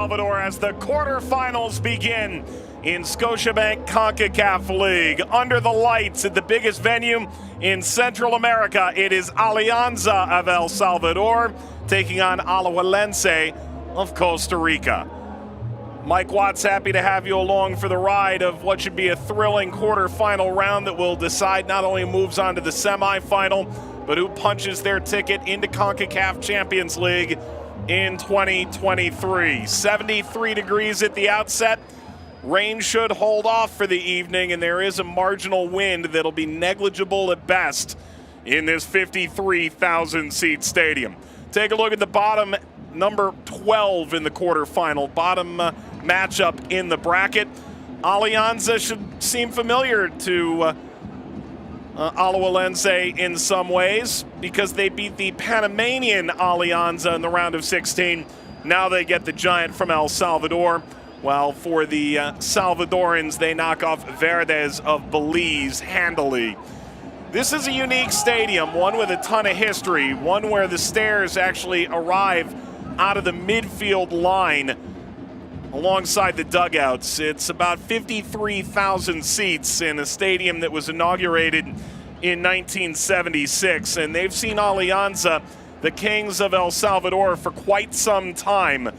Salvador as the quarterfinals begin in Scotiabank Concacaf League. Under the lights at the biggest venue in Central America, it is Alianza of El Salvador taking on Alajuelense of Costa Rica. Mike Watts, happy to have you along for the ride of what should be a thrilling quarterfinal round that will decide not only who moves on to the semifinal, but who punches their ticket into CONCACAF Champions League in 2023. 73 degrees at the outset. Rain should hold off for the evening, and there is a marginal wind that'll be negligible at best in this 53,000-seat stadium. Take a look at the bottom, number 12 in the quarterfinal, bottom matchup in the bracket. Alianza should seem familiar to Alajuelense in some ways because they beat the Panamanian Alianza in the round of 16. Now they get the giant from El Salvador, while for the Salvadorans, they knock off Verdes of Belize handily. This is a unique stadium, one with a ton of history, one where the stairs actually arrive out of the midfield line alongside the dugouts. It's about 53,000 seats in a stadium that was inaugurated in 1976, and they've seen Alianza, the Kings of El Salvador, for quite some time.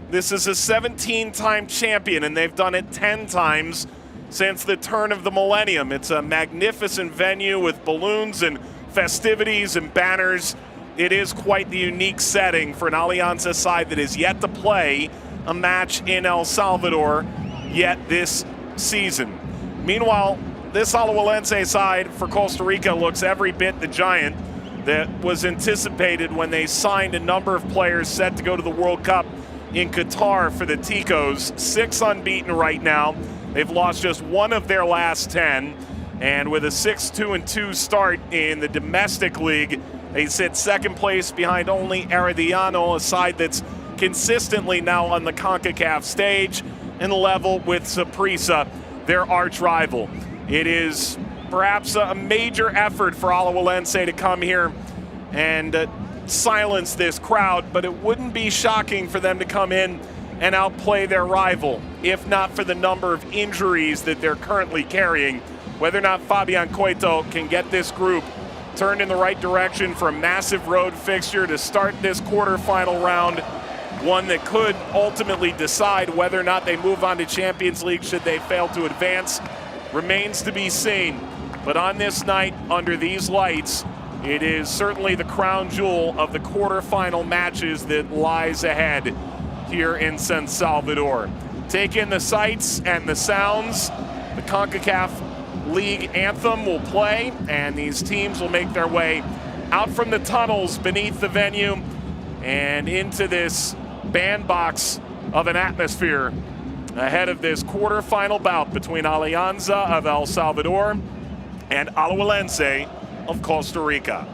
This is a 17-time champion, and they've done it 10 times since the turn of the millennium. It's a magnificent venue with balloons and festivities and banners. It is quite the unique setting for an Alianza side that is yet to play a match in El Salvador yet this season. Meanwhile, this Alajuelense side for Costa Rica looks every bit the giant that was anticipated when they signed a number of players set to go to the World Cup in Qatar for the Ticos. 6 unbeaten right now. They've lost just 1 of their last 10, and with a 6-2-2 start in the domestic league, they sit second place behind only Herediano, a side that's consistently now on the CONCACAF stage, and level with Saprissa, their arch rival. It is perhaps a major effort for Alajuelense to come here and silence this crowd, but it wouldn't be shocking for them to come in and outplay their rival, if not for the number of injuries that they're currently carrying. Whether or not Fabian Coito can get this group turned in the right direction for a massive road fixture to start this quarterfinal round, one that could ultimately decide whether or not they move on to Champions League should they fail to advance, remains to be seen. But on this night, under these lights, it is certainly the crown jewel of the quarterfinal matches that lies ahead here in San Salvador. Take in the sights and the sounds. The CONCACAF League anthem will play, and these teams will make their way out from the tunnels beneath the venue and into this bandbox of an atmosphere ahead of this quarterfinal bout between Alianza of El Salvador and Alajuelense of Costa Rica.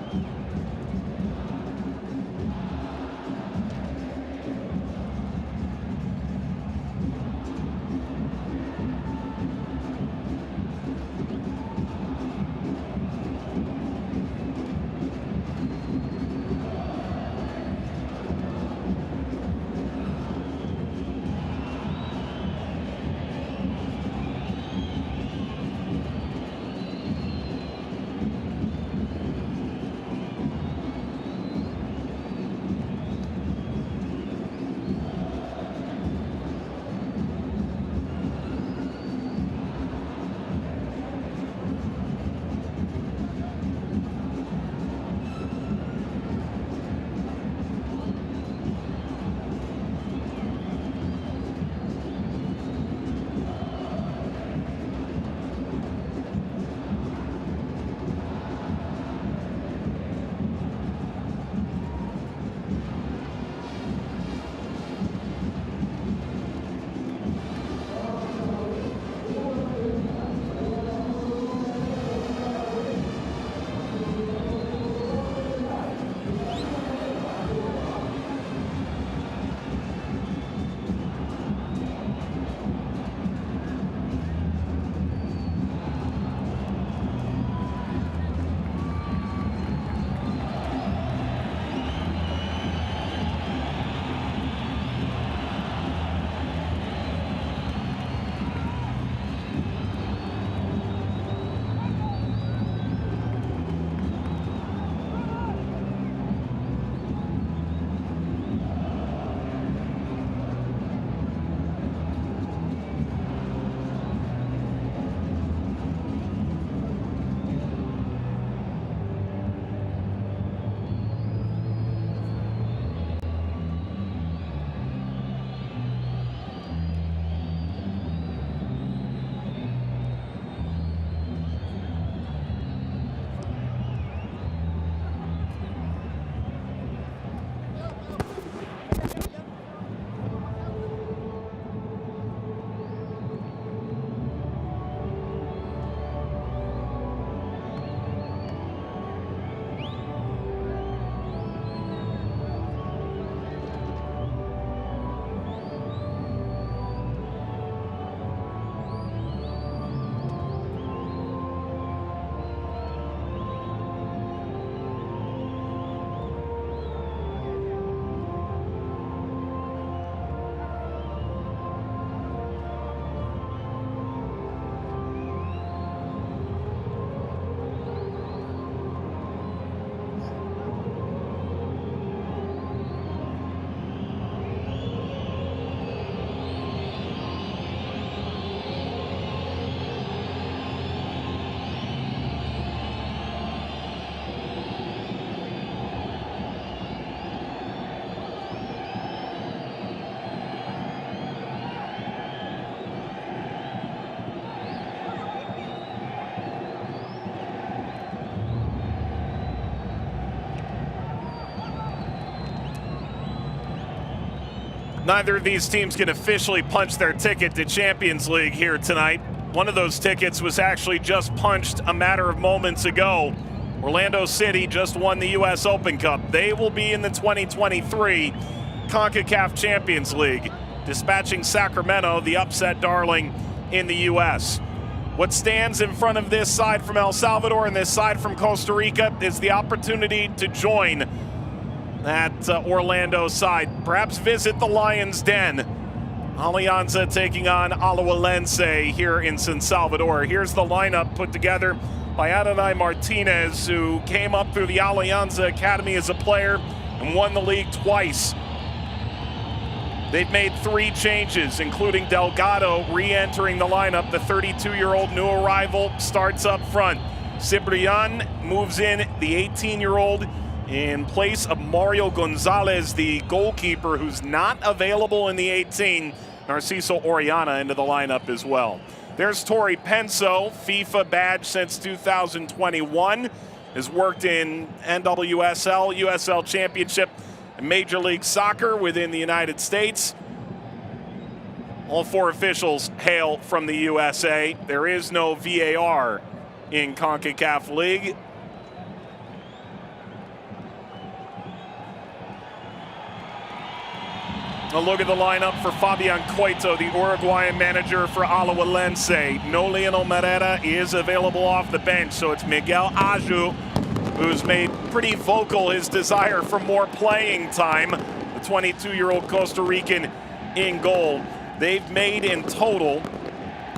Neither of these teams can officially punch their ticket to Champions League here tonight. One of those tickets was actually just punched a matter of moments ago. Orlando City just won the U.S. Open Cup. They will be in the 2023 Concacaf Champions League, dispatching Sacramento, the upset darling in the U.S. What stands in front of this side from El Salvador and this side from Costa Rica is the opportunity to join that Orlando side. Perhaps visit the Lion's Den. Alianza taking on Alajuelense here in San Salvador. Here's the lineup put together by Adonai Martinez, who came up through the Alianza Academy as a player and won the league twice. They've made 3 changes, including Delgado re-entering the lineup. The 32-year-old new arrival starts up front. Cibrian moves in, the 18-year-old, in place of Mario Gonzalez, the goalkeeper, who's not available in the 18. Narciso Oriana into the lineup as well. There's Tori Penso, FIFA badge since 2021, has worked in NWSL, USL Championship, and Major League Soccer within the United States. All 4 officials hail from the USA. There is no VAR in CONCACAF League. A look at the lineup for Fabian Coito, the Uruguayan manager for Alajuelense. No Lionel Merera is available off the bench, so it's Miguel Aju, who's made pretty vocal his desire for more playing time. The 22-year-old Costa Rican in goal. They've made in total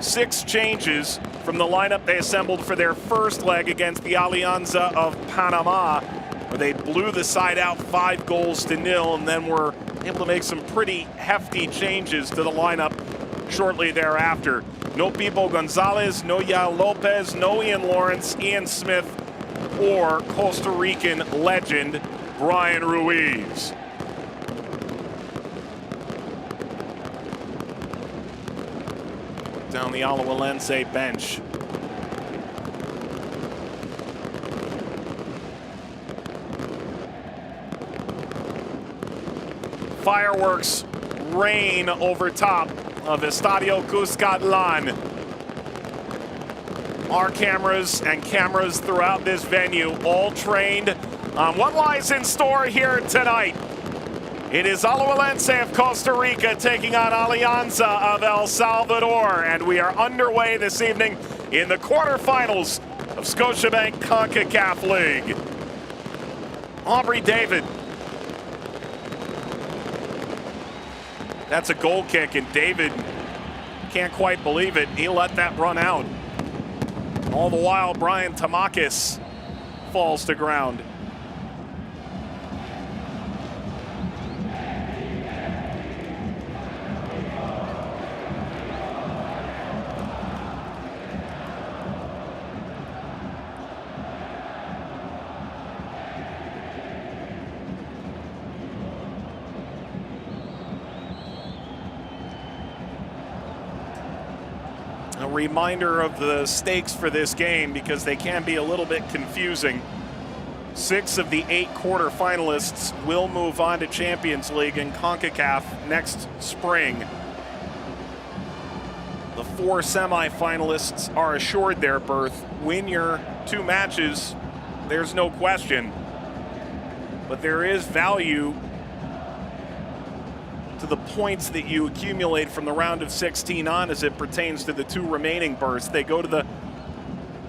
6 changes from the lineup they assembled for their first leg against the Alianza of Panama, where they blew the side out 5-0, and then were able to make some pretty hefty changes to the lineup shortly thereafter. No Pipo Gonzalez, no Yael Lopez, no Ian Lawrence, Ian Smith, or Costa Rican legend Brian Ruiz. Down the Alajuelense bench. Fireworks rain over top of Estadio Cuscatlán. Our cameras and cameras throughout this venue all trained on what lies in store here tonight. It is Alajuelense of Costa Rica taking on Alianza of El Salvador, and we are underway this evening in the quarterfinals of Scotiabank Concacaf League. Aubrey David. That's a goal kick, and David can't quite believe it. He let that run out. All the while, Brian Tamakis falls to ground. A reminder of the stakes for this game, because they can be a little bit confusing. 6 of the 8 quarterfinalists will move on to Champions League and CONCACAF next spring. The 4 semifinalists are assured their berth. Win your 2 matches, there's no question. But there is value to the points that you accumulate from the round of 16 on as it pertains to the 2 remaining berths. They go to the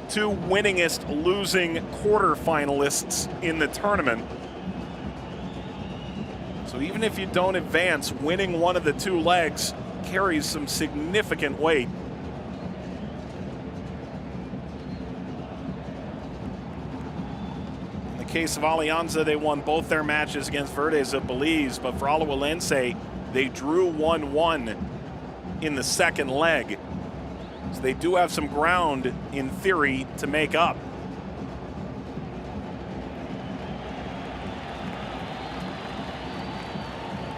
2 winningest losing quarterfinalists in the tournament. So even if you don't advance, winning one of the 2 legs carries some significant weight. In the case of Alianza, they won both their matches against Verdes of Belize, but for Alajuelense, they drew 1-1 in the second leg. So they do have some ground, in theory, to make up.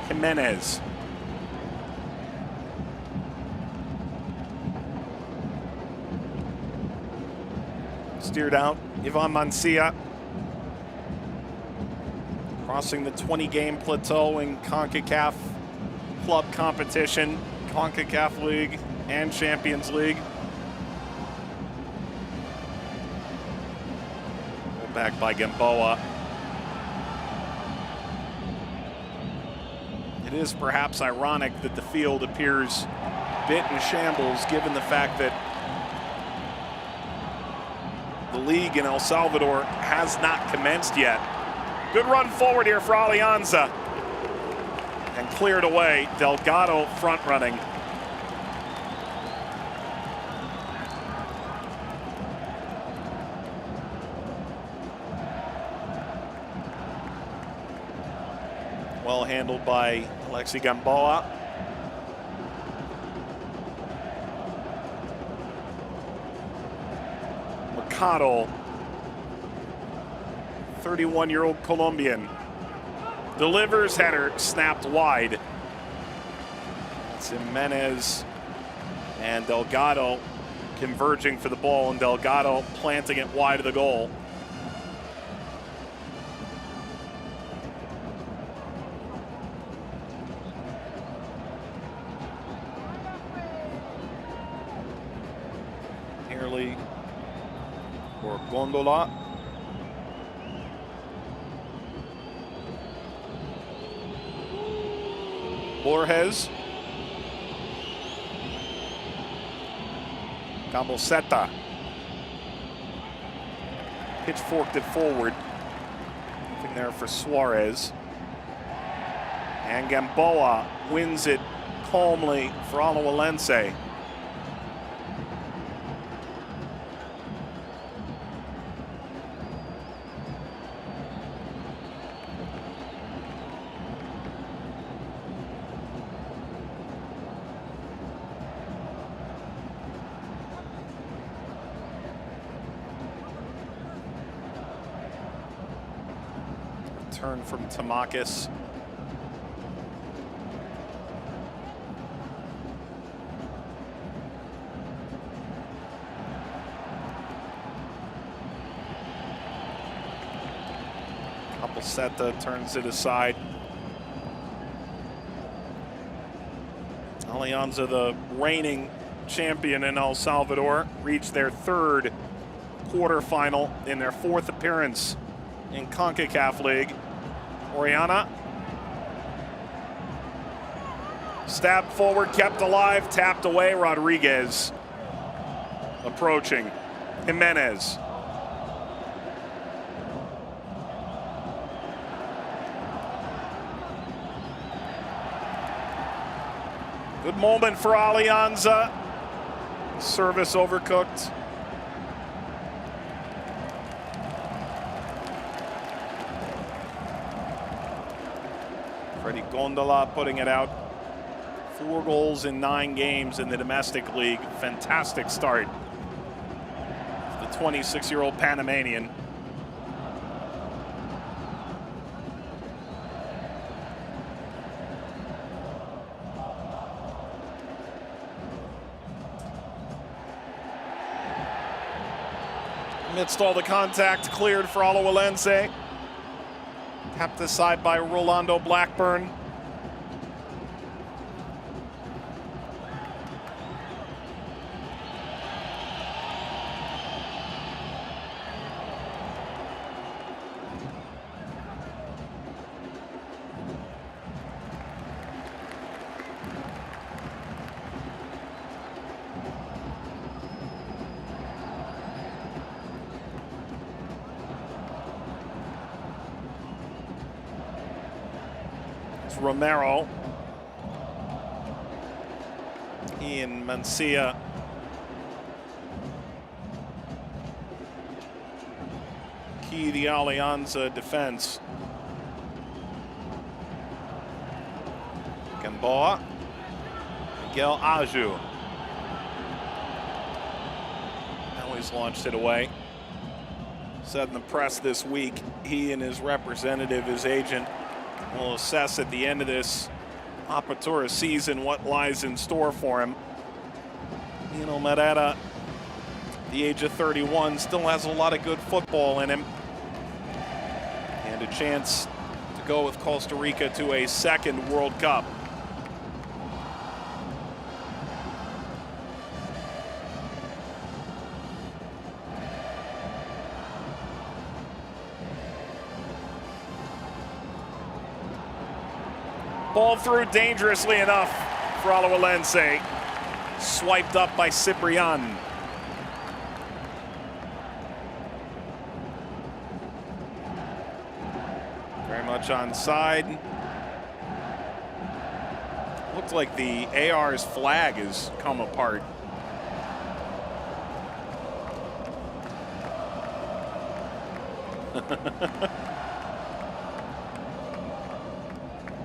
Jimenez. Steered out, Ivan Mancia. Crossing the 20-game plateau in CONCACAF club competition, CONCACAF League and Champions League. Back by Gamboa. It is perhaps ironic that the field appears a bit in shambles given the fact that the league in El Salvador has not commenced yet. Good run forward here for Alianza. And cleared away. Delgado front running. Well handled by Alexi Gamboa. Mercado, 31-year-old Colombian, delivers, header snapped wide. It's Jimenez and Delgado converging for the ball, and Delgado planting it wide of the goal. For Gondola. Borges. Caboseta. Pitchforked it forward. Nothing there for Suarez. And Gamboa wins it calmly for Alajuelense. Turn from Tamakis. Caboseta turns it aside. Alianza, the reigning champion in El Salvador, reached their third quarterfinal in their fourth appearance in CONCACAF League. Oriana. Stabbed forward, kept alive, tapped away. Rodriguez approaching. Jimenez. Good moment for Alianza. Service overcooked. Freddy Gondola putting it out. 4 goals in 9 games in the domestic league. Fantastic start. The 26-year-old Panamanian. Amidst all the contact, cleared for Alajuelense. Kept aside by Rolando Blackburn. Romero. Ian Mancia. Key the Alianza defense. Gamboa. Miguel Aju. Now he's launched it away. Said in the press this week, he and his representative, his agent, will assess at the end of this Apertura season what lies in store for him. Nino Merera, the age of 31, still has a lot of good football in him. And a chance to go with Costa Rica to a second World Cup. Ball through dangerously enough for Alajuelense. Swiped up by Ciprian. Very much onside. Looks like the AR's flag has come apart.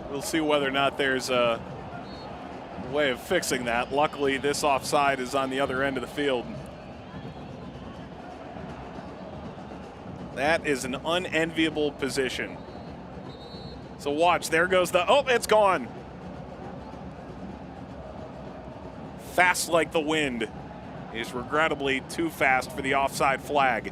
We'll see whether or not there's a way of fixing that. Luckily, this offside is on the other end of the field. That is an unenviable position. So watch, there goes the, oh, it's gone. Fast like the wind is regrettably too fast for the offside flag.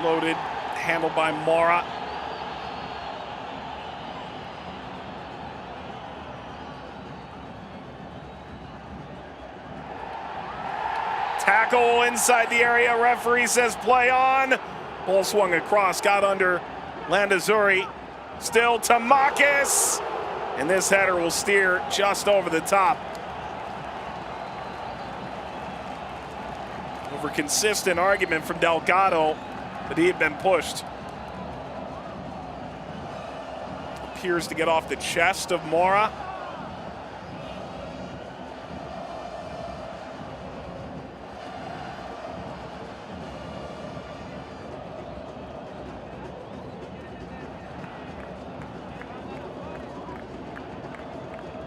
Floated, handled by Mora. Tackle inside the area, referee says play on. Ball swung across, got under Landazuri. Still Tamakis. And this header will steer just over the top. Over consistent argument from Delgado, but he had been pushed. Appears to get off the chest of Mora.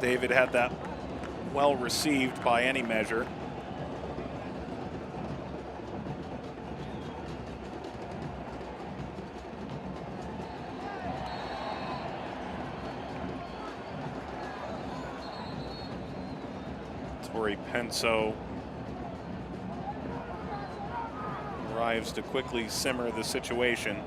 David had that well received by any measure. Tori Penso arrives to quickly simmer the situation.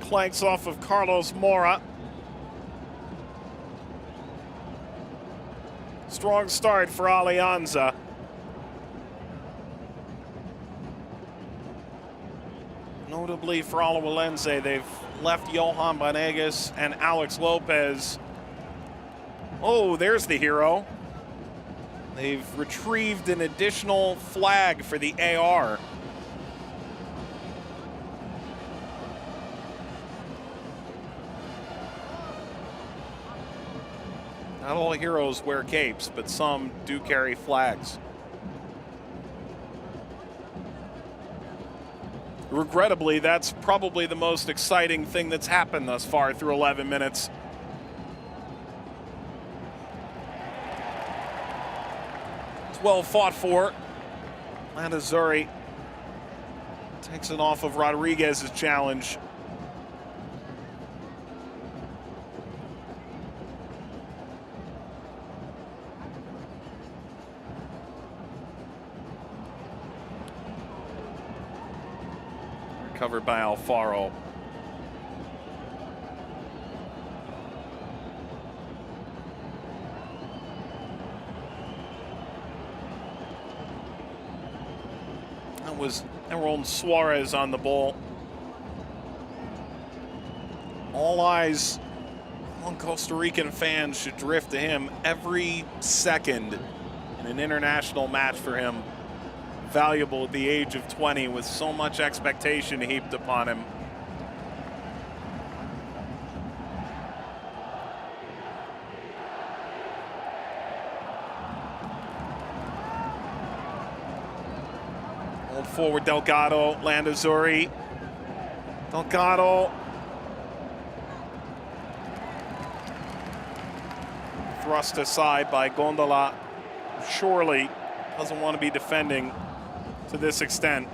Clanks off of Carlos Mora. Strong start for Alianza. Notably for Alajuelense, they've left Johan Banegas and Alex Lopez. Oh, there's the hero. They've retrieved an additional flag for the AR. Not all heroes wear capes, but some do carry flags. Regrettably, that's probably the most exciting thing that's happened thus far through 11 minutes. It's well fought for. Landazuri takes it off of Rodriguez's challenge. Covered by Alfaro. That was Aaron Suarez on the ball. All eyes on Costa Rican fans should drift to him every second in an international match for him. Valuable at the age of 20 with so much expectation heaped upon him. Hold forward Delgado, Landazuri. Delgado. Thrust aside by Gondola. Surely doesn't want to be defending to this extent.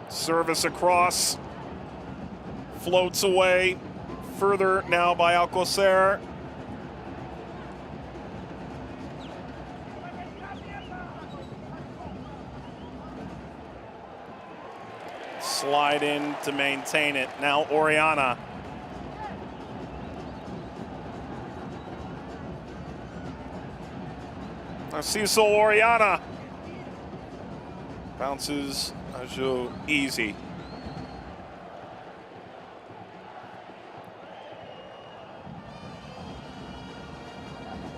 Service across. Floats away. Further now by Alcocer. Slide in to maintain it. Now Oriana. Narciso Oriana. Bounces Ajo easy.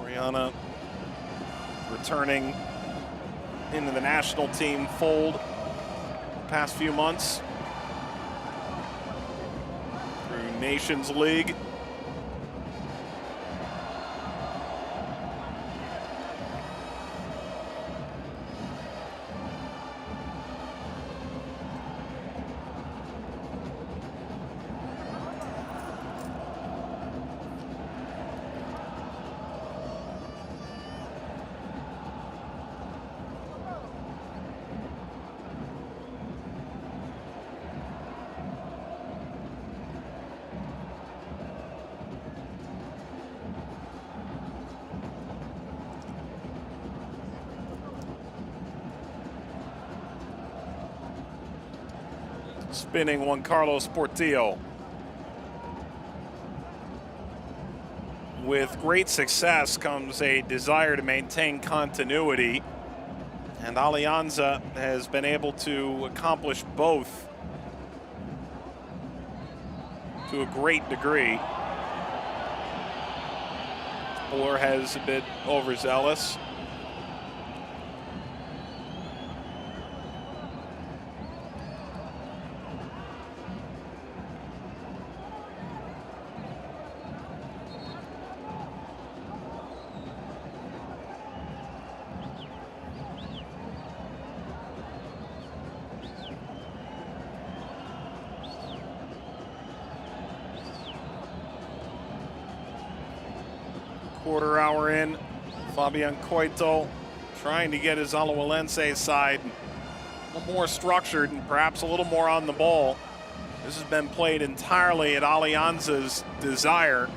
Oriana returning into the national team fold the past few months through Nations League. Spinning Juan Carlos Portillo. With great success comes a desire to maintain continuity, and Alianza has been able to accomplish both to a great degree. Or has a bit overzealous. Quarter hour in, Fabian Coito trying to get his Alajuelense side a little more structured and perhaps a little more on the ball. This has been played entirely at Alianza's desire.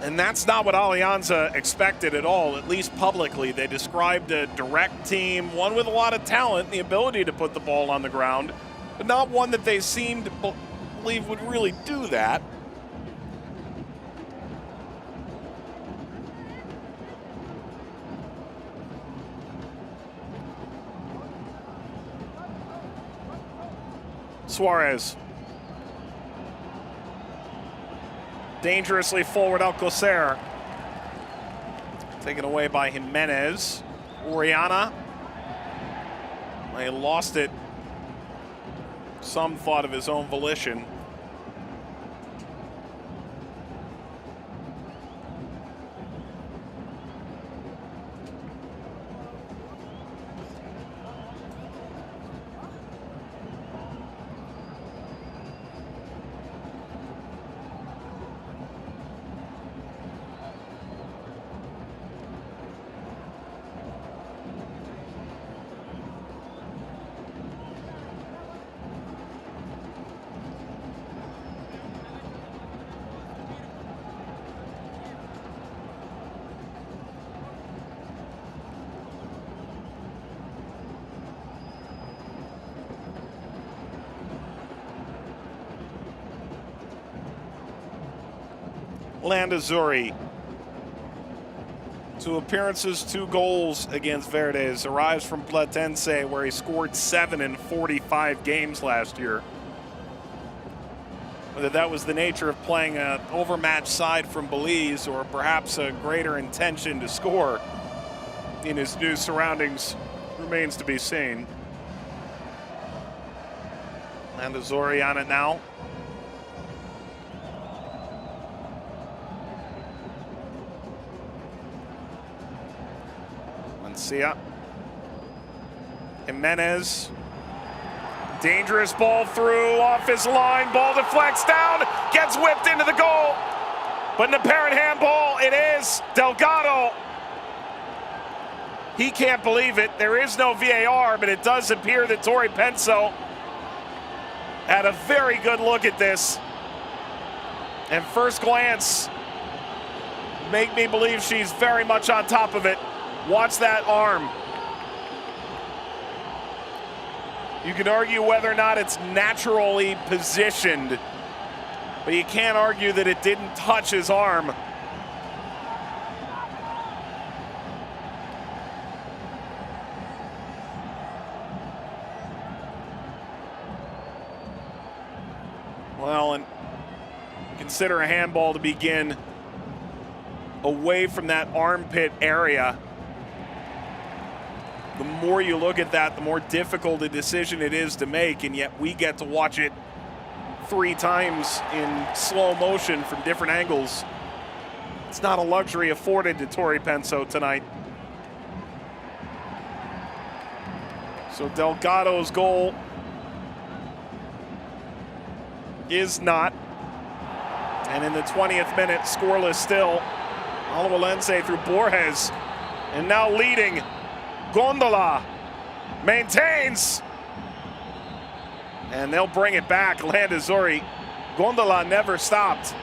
And that's not what Alianza expected at all, at least publicly. They described a direct team, one with a lot of talent, the ability to put the ball on the ground, but not one that they seemed to believe would really do that. Suarez. Dangerously forward Alcocer. Taken away by Jimenez. Oriana. He lost it. Some thought of his own volition. Landazuri. 2 appearances, 2 goals against Verdes. Arrives from Platense, where he scored 7 in 45 games last year. Whether that was the nature of playing an overmatched side from Belize or perhaps a greater intention to score in his new surroundings remains to be seen. Landazuri on it now. Mencia. Jimenez. Dangerous ball through, off his line, ball deflects down, gets whipped into the goal. But an apparent handball, it is Delgado. He can't believe it. There is no VAR, but it does appear that Tori Penso had a very good look at this. And first glance, make me believe she's very much on top of it. Watch that arm. You can argue whether or not it's naturally positioned, but you can't argue that it didn't touch his arm. Well, and consider a handball to begin away from that armpit area. The more you look at that, the more difficult a decision it is to make, and yet we get to watch it 3 times in slow motion from different angles. It's not a luxury afforded to Tori Penso tonight. So Delgado's goal is not. And in the 20th minute, scoreless still. Alajuelense through Borges. And now leading. Gondola maintains. And they'll bring it back. Landazuri. Gondola never stopped.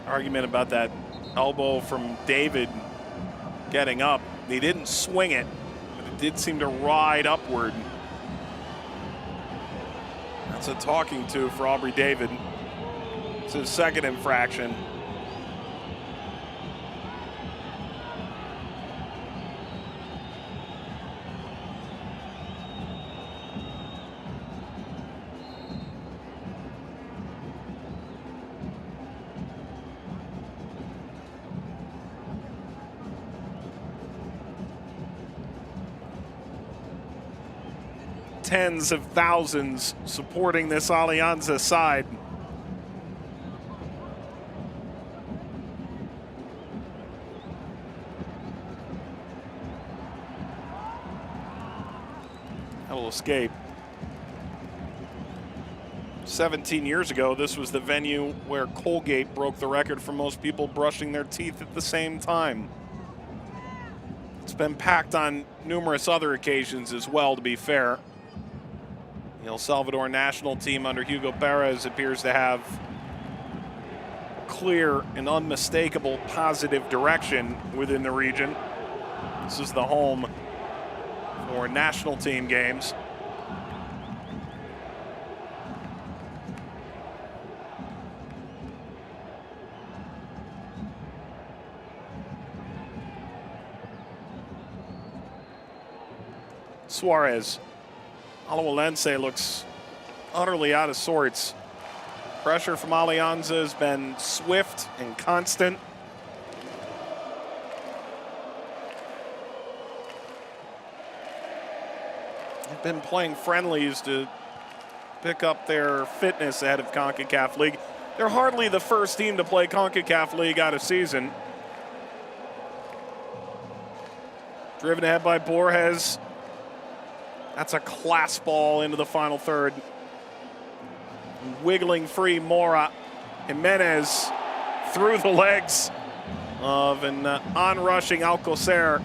Argument about that elbow from David getting up. He didn't swing it, but it did seem to ride upward. That's a talking to for Aubrey David. It's his second infraction. Tens of thousands supporting this Alianza side. That will escape. 17 years ago, this was the venue where Colgate broke the record for most people brushing their teeth at the same time. It's been packed on numerous other occasions as well, to be fair. The El Salvador national team under Hugo Perez appears to have clear and unmistakable positive direction within the region. This is the home for national team games. Suarez. Alajuelense looks utterly out of sorts. Pressure from Alianza has been swift and constant. They've been playing friendlies to pick up their fitness ahead of Concacaf League. They're hardly the first team to play Concacaf League out of season. Driven ahead by Borges. That's a class ball into the final third. Wiggling free, Mora. Jimenez through the legs of an on-rushing Alcocer.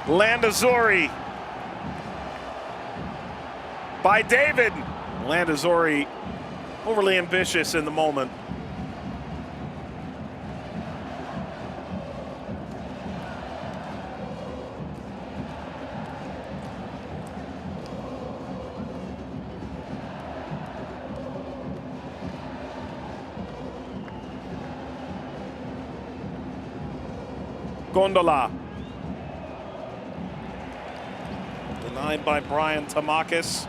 Landazuri by David. Landazuri overly ambitious in the moment. Gondola. Denied by Brian Tamakis.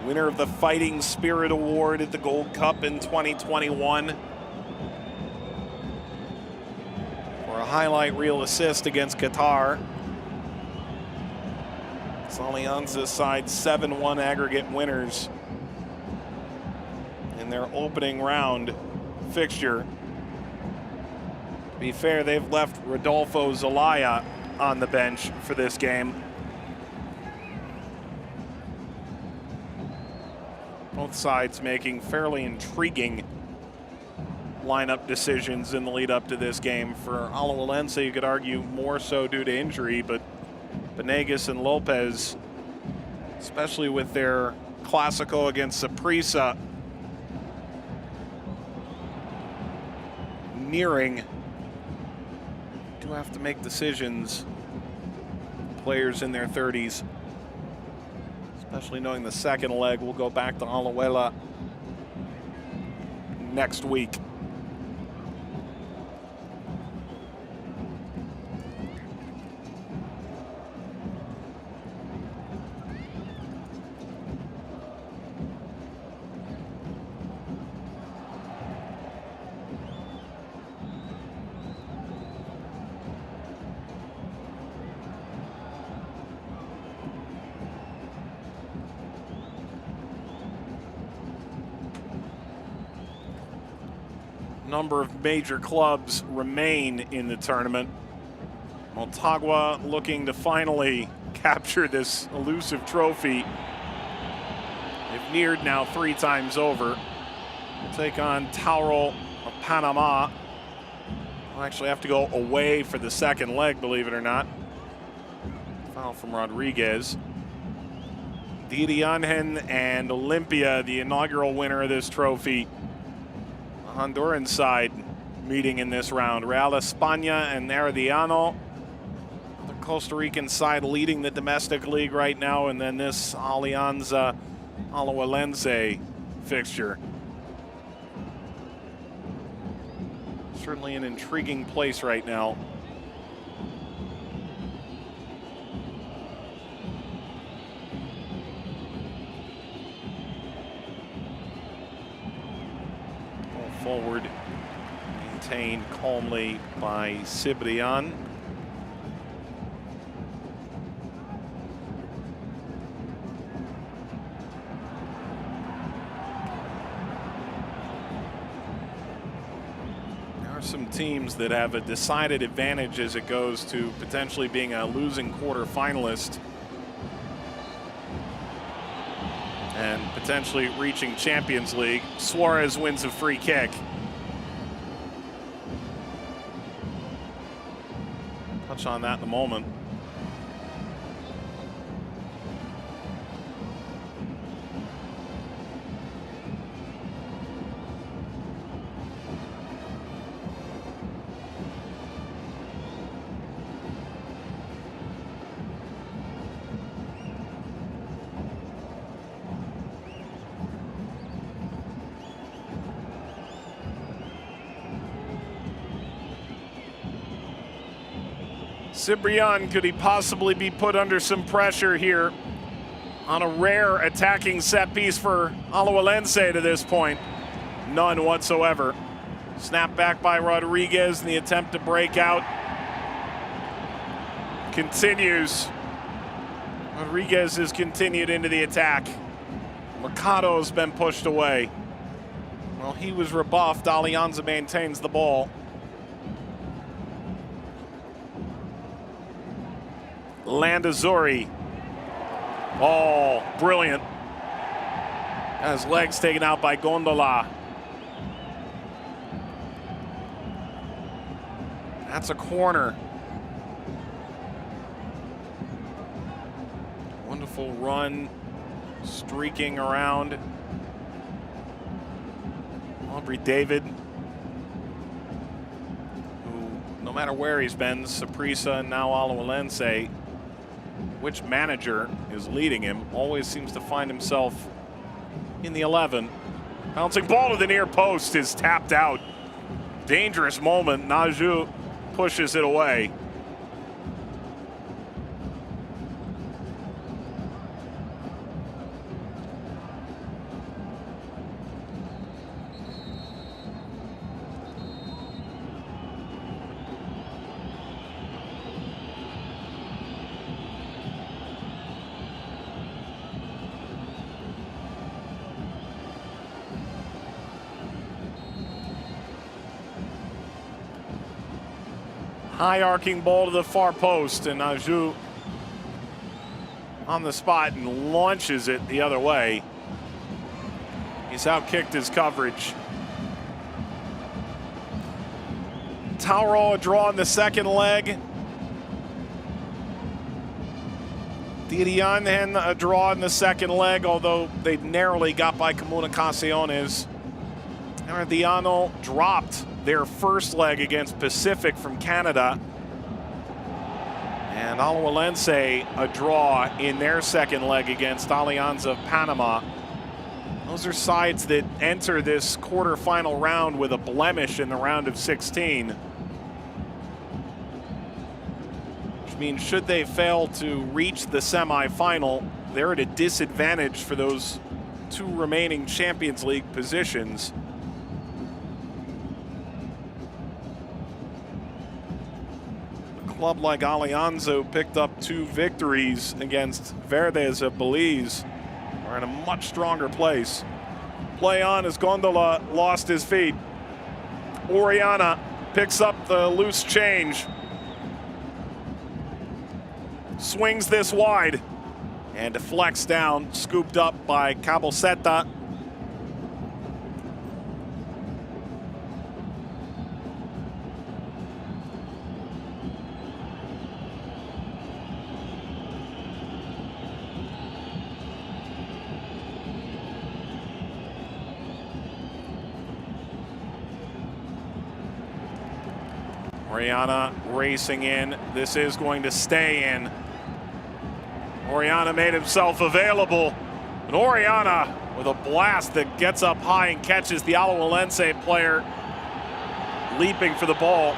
Winner of the Fighting Spirit Award at the Gold Cup in 2021. a highlight reel assist against Qatar. It's Alianza's side 7-1 aggregate winners in their opening round fixture. To be fair, they've left Rodolfo Zelaya on the bench for this game. Both sides making fairly intriguing lineup decisions in the lead up to this game. For Alajuelense, you could argue more so due to injury, but Venegas and Lopez, especially with their Clásico against Saprissa nearing, do have to make decisions. Players in their 30s, especially knowing the second leg will go back to Alajuela next week. Number of major clubs remain in the tournament. Motagua looking to finally capture this elusive trophy. They've neared now 3 times over. They'll take on Tauro of Panama. They'll actually have to go away for the second leg, believe it or not. Foul from Rodriguez. Dirianhen and Olympia, the inaugural winner of this trophy. Honduran side meeting in this round. Real España and Herediano. The Costa Rican side leading the domestic league right now, and then this Alianza Alajuelense fixture. Certainly an intriguing place right now. Forward, maintained calmly by Cibrian. There are some teams that have a decided advantage as it goes to potentially being a losing quarterfinalist and potentially reaching Champions League. Suarez wins a free kick. Touch on that in a moment. Cibrian, could he possibly be put under some pressure here on a rare attacking set piece for Alajuelense to this point? None whatsoever. Snap back by Rodriguez in the attempt to break out. Continues. Rodriguez has continued into the attack. Mercado's been pushed away. Well, he was rebuffed. Alianza maintains the ball. Landazuri. Oh, brilliant. Got his legs taken out by Gondola. That's a corner. Wonderful run, streaking around. Aubrey David, who, no matter where he's been, Saprissa and now Alajuelense, which manager is leading him, always seems to find himself in the 11. Bouncing ball to the near post is tapped out. Dangerous moment. Naju pushes it away. High arcing ball to the far post, and Aju on the spot and launches it the other way. He's outkicked his coverage. Tauro a draw in the second leg. Dirian a draw in the second leg, although they narrowly got by Comunicaciones. Ardiano dropped their first leg against Pacific from Canada. And Alajuelense a draw in their second leg against Alianza of Panama. Those are sides that enter this quarterfinal round with a blemish in the round of 16. Which means should they fail to reach the semifinal, they're at a disadvantage for those two remaining Champions League positions. A club like Alianza picked up 2 victories against Verdes of Belize. Are in a much stronger place. Play on as Gondola lost his feet. Oriana picks up the loose change. Swings this wide and deflects down, scooped up by Caboseta. Oriana racing in. This is going to stay in. Oriana made himself available. And Oriana with a blast that gets up high and catches the Alajuelense player leaping for the ball.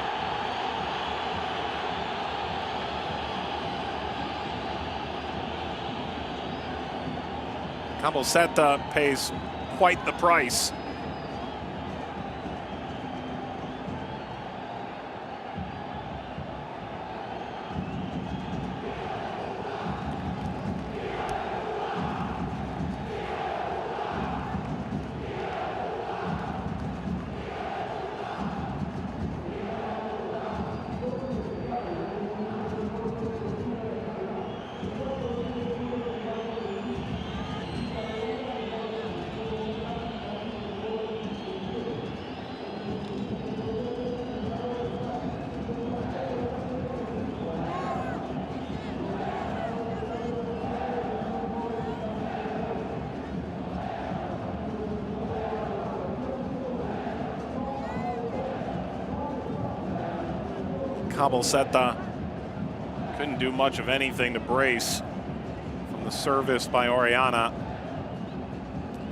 Caboseta pays quite the price. Caboseta couldn't do much of anything to brace from the service by Oriana.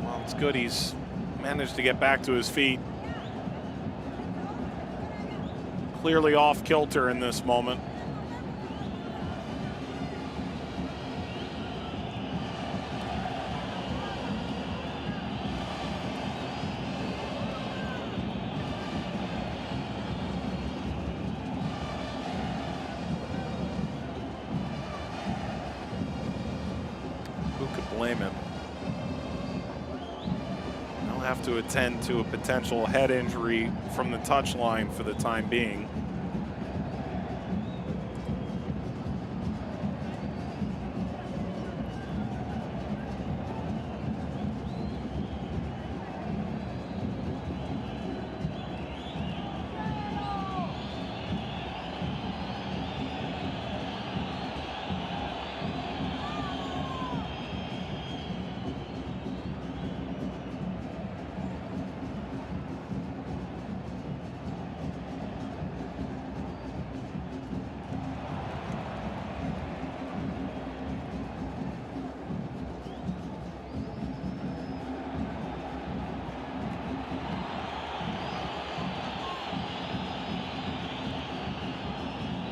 Well, it's good he's managed to get back to his feet. Clearly off kilter in this moment. Blame him. He'll have to attend to a potential head injury from the touchline for the time being.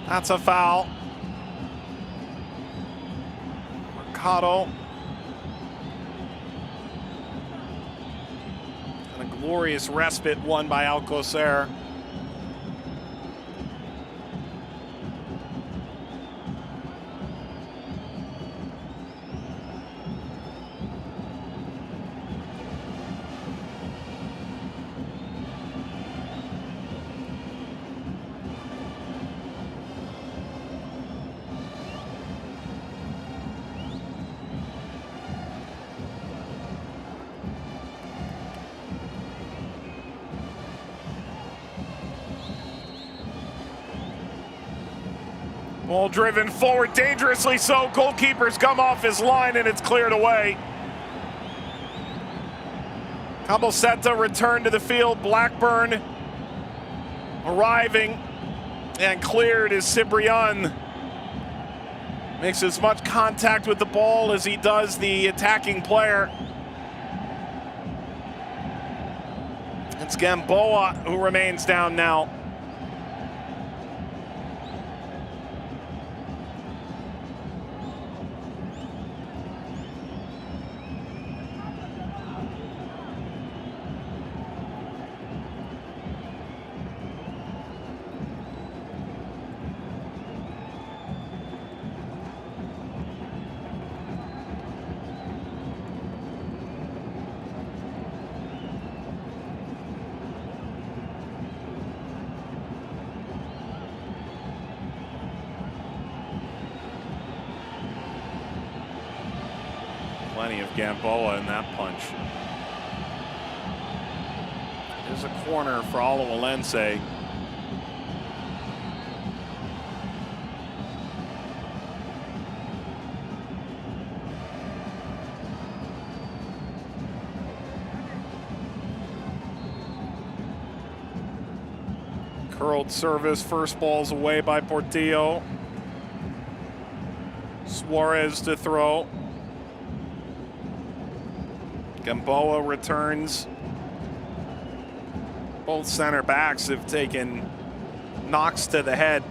That's a foul. Mercado. And a glorious respite won by Alcocer. Ball driven forward, dangerously so. Goalkeeper's come off his line and it's cleared away. Cabosetta returned to the field. Blackburn arriving and cleared as Cibrian makes as much contact with the ball as he does the attacking player. It's Gamboa who remains down now. Plenty of Gamboa in that punch. There's a corner for Alajuelense. Curled service, first ball's away by Portillo. Suarez to throw. Gamboa returns. Both center backs have taken knocks to the head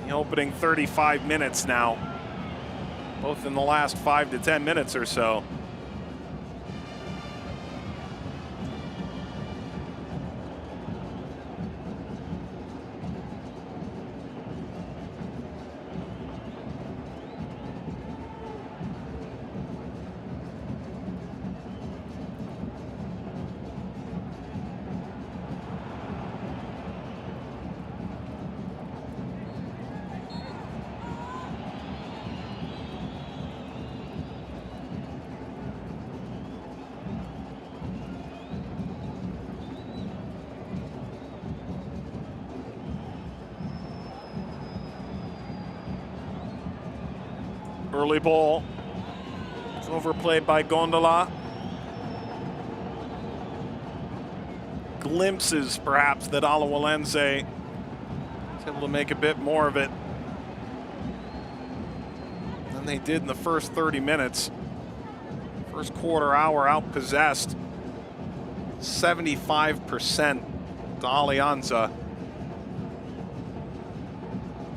in the opening 35 minutes now, both in the last 5 to 10 minutes or so. Early ball. It's overplayed by Gondola. Glimpses, perhaps, that Alajuelense is able to make a bit more of it than they did in the first 30 minutes. First quarter hour outpossessed 75% to Alianza.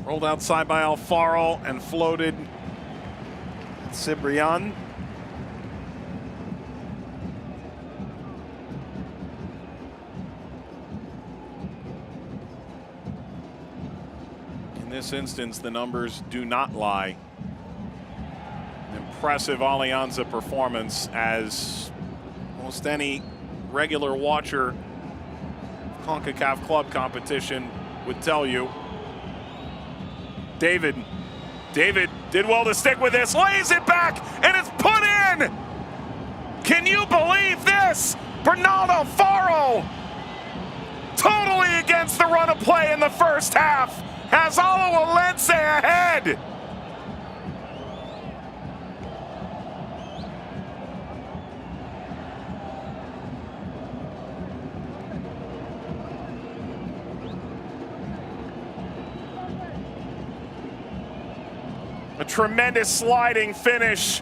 Rolled outside by Alfaro and floated Cibrian. In this instance, the numbers do not lie. An impressive Alianza performance, as most any regular watcher of CONCACAF club competition would tell you. David did well to stick with this, lays it back, and it's put in! Can you believe this? Bernardo Alfaro, totally against the run of play in the first half, has Alajuelense ahead. A tremendous sliding finish.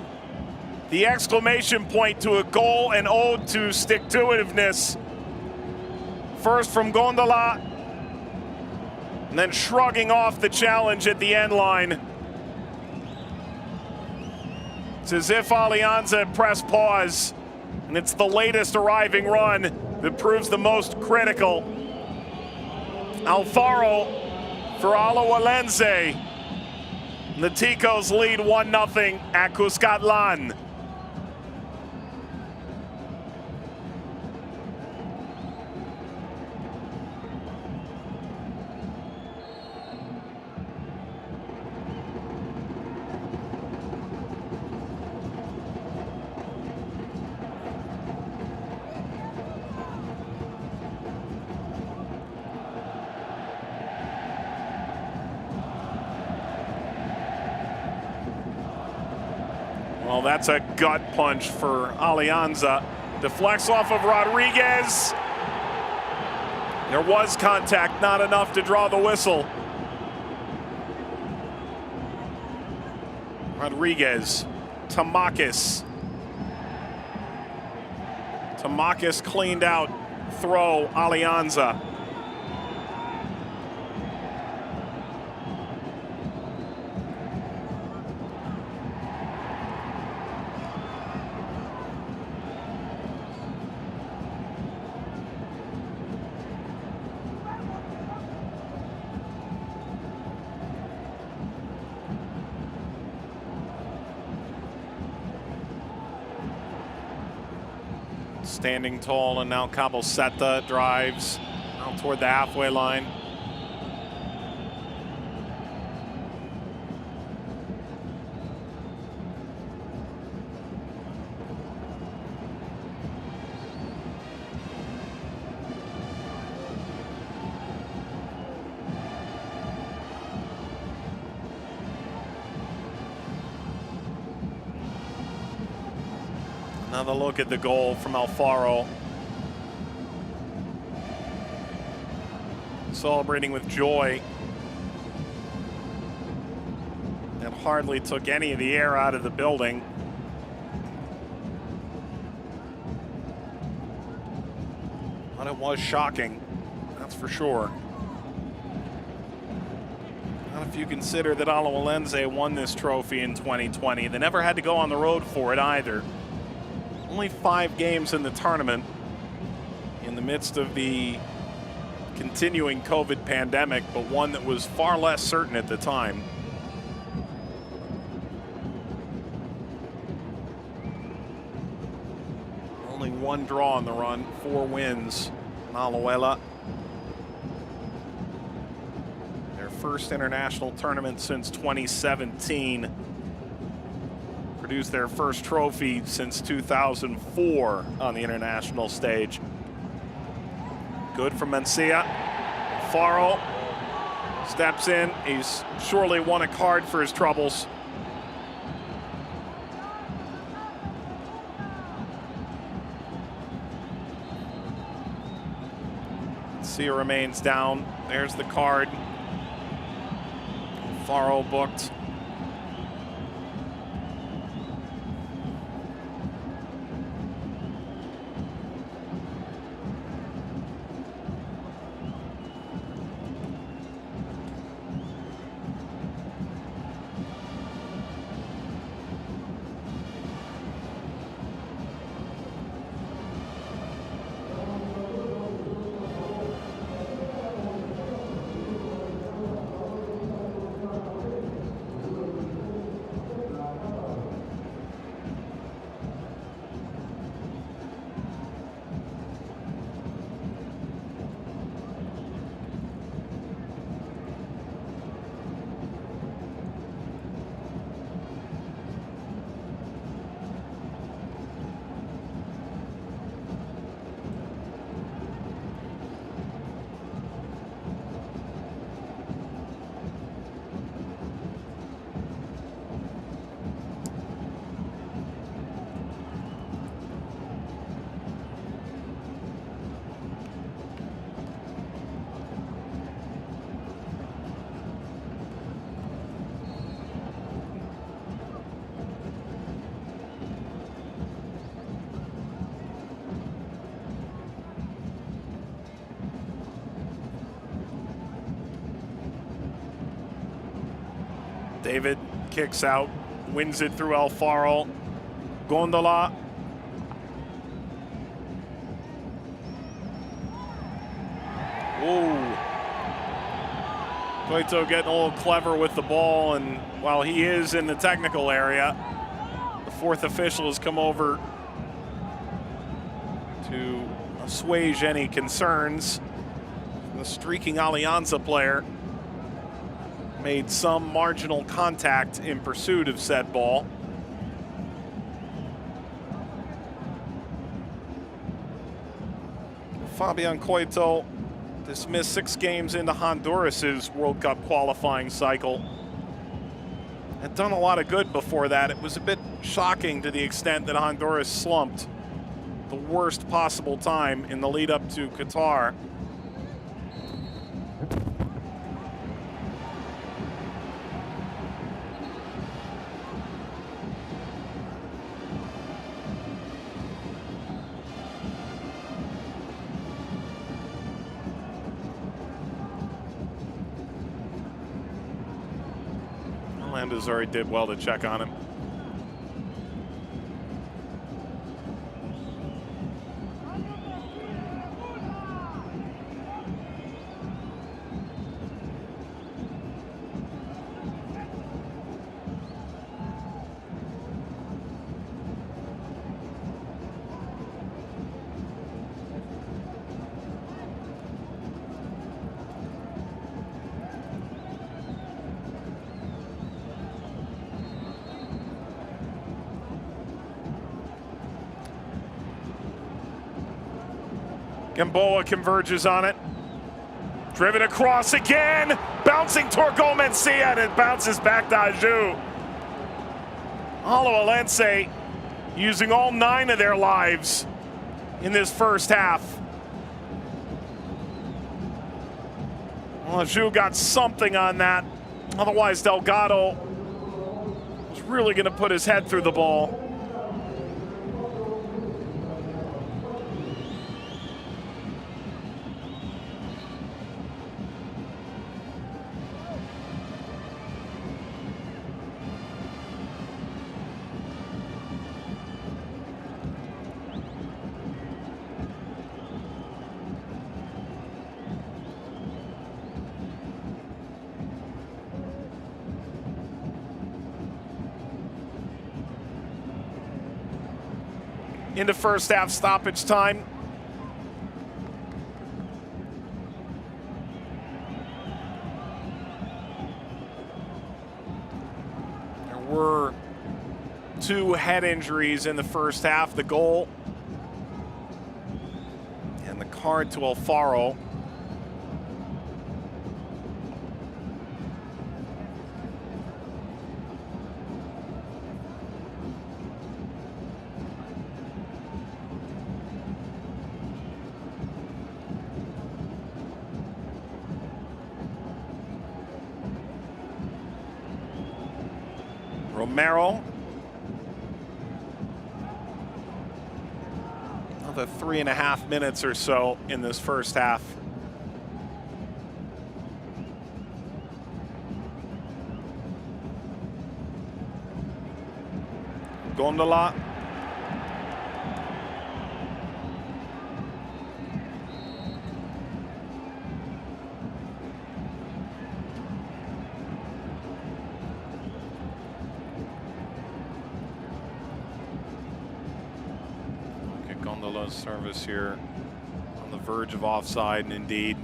The exclamation point to a goal, an ode to stick-to-itiveness. First from Gondola, and then shrugging off the challenge at the end line. It's as if Alianza pressed pause, and it's the latest arriving run that proves the most critical. Alfaro for Alajuelense. The Ticos lead 1-0 at Cuscatlán. Well, that's a gut punch for Alianza. Deflects off of Rodriguez. There was contact, not enough to draw the whistle. Rodriguez, Tamakis. Tamakis cleaned out, throw, Alianza. Standing tall, and now Caboseta drives out toward the halfway line. Another look at the goal from Alfaro. Celebrating with joy. It hardly took any of the air out of the building. But it was shocking, that's for sure. Not if you consider that Alajuelense won this trophy in 2020. They never had to go on the road for it either. Only 5 games in the tournament in the midst of the continuing COVID pandemic, but one that was far less certain at the time. Only 1 draw on the run, 4 wins in Alajuela. Their first international tournament since 2017. Produced their first trophy since 2004 on the international stage. Good from Mencia. Faro steps in. He's surely won a card for his troubles. Mencia remains down. There's the card. Faro booked. David kicks out, wins it through Alfaro. Gondola. Ooh. Coito getting a little clever with the ball, and while he is in the technical area, the 4th official has come over to assuage any concerns. The streaking Alianza player made some marginal contact in pursuit of said ball. Fabian Coito dismissed 6 games into Honduras's World Cup qualifying cycle. Had done a lot of good before that. It was a bit shocking to the extent that Honduras slumped the worst possible time in the lead up to Qatar. Landers already did well to check on him. Gamboa converges on it. Driven across again. Bouncing toward Gol Mencia, and it bounces back to Aju. Alajuelense using all 9 of their lives in this first half. Well, Aju got something on that. Otherwise, Delgado was really going to put his head through the ball. Into first half stoppage time. There were 2 head injuries in the first half, the goal and the card to Alfaro. Romero. Another 3.5 minutes or so in this first half. Gondola. Gondola's service here on the verge of offside, and indeed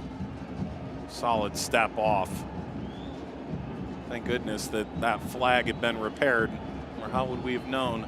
solid step off. Thank goodness that that flag had been repaired, or how would we have known?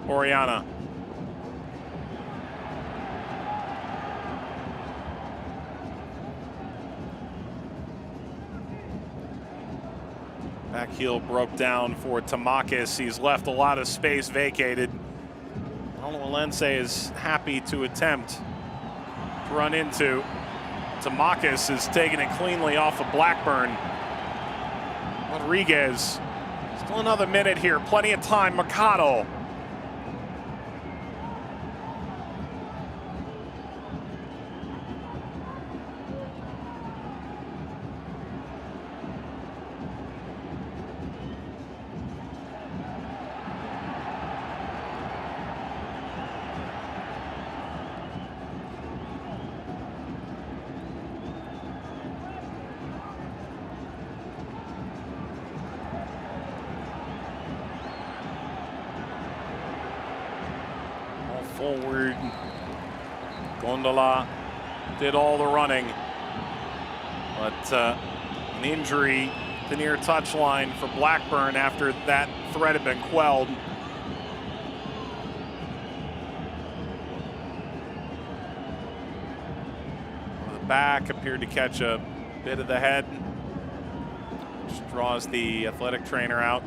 Oriana. Back heel broke down for Tamakis. He's left a lot of space vacated. Alajuelense is happy to attempt to run into. Tamakis is taking it cleanly off of Blackburn. Rodriguez. Still another minute here. Plenty of time. Mercado. Gondola did all the running, but an injury at the near touchline for Blackburn after that threat had been quelled. The back appeared to catch a bit of the head. Just draws the athletic trainer out.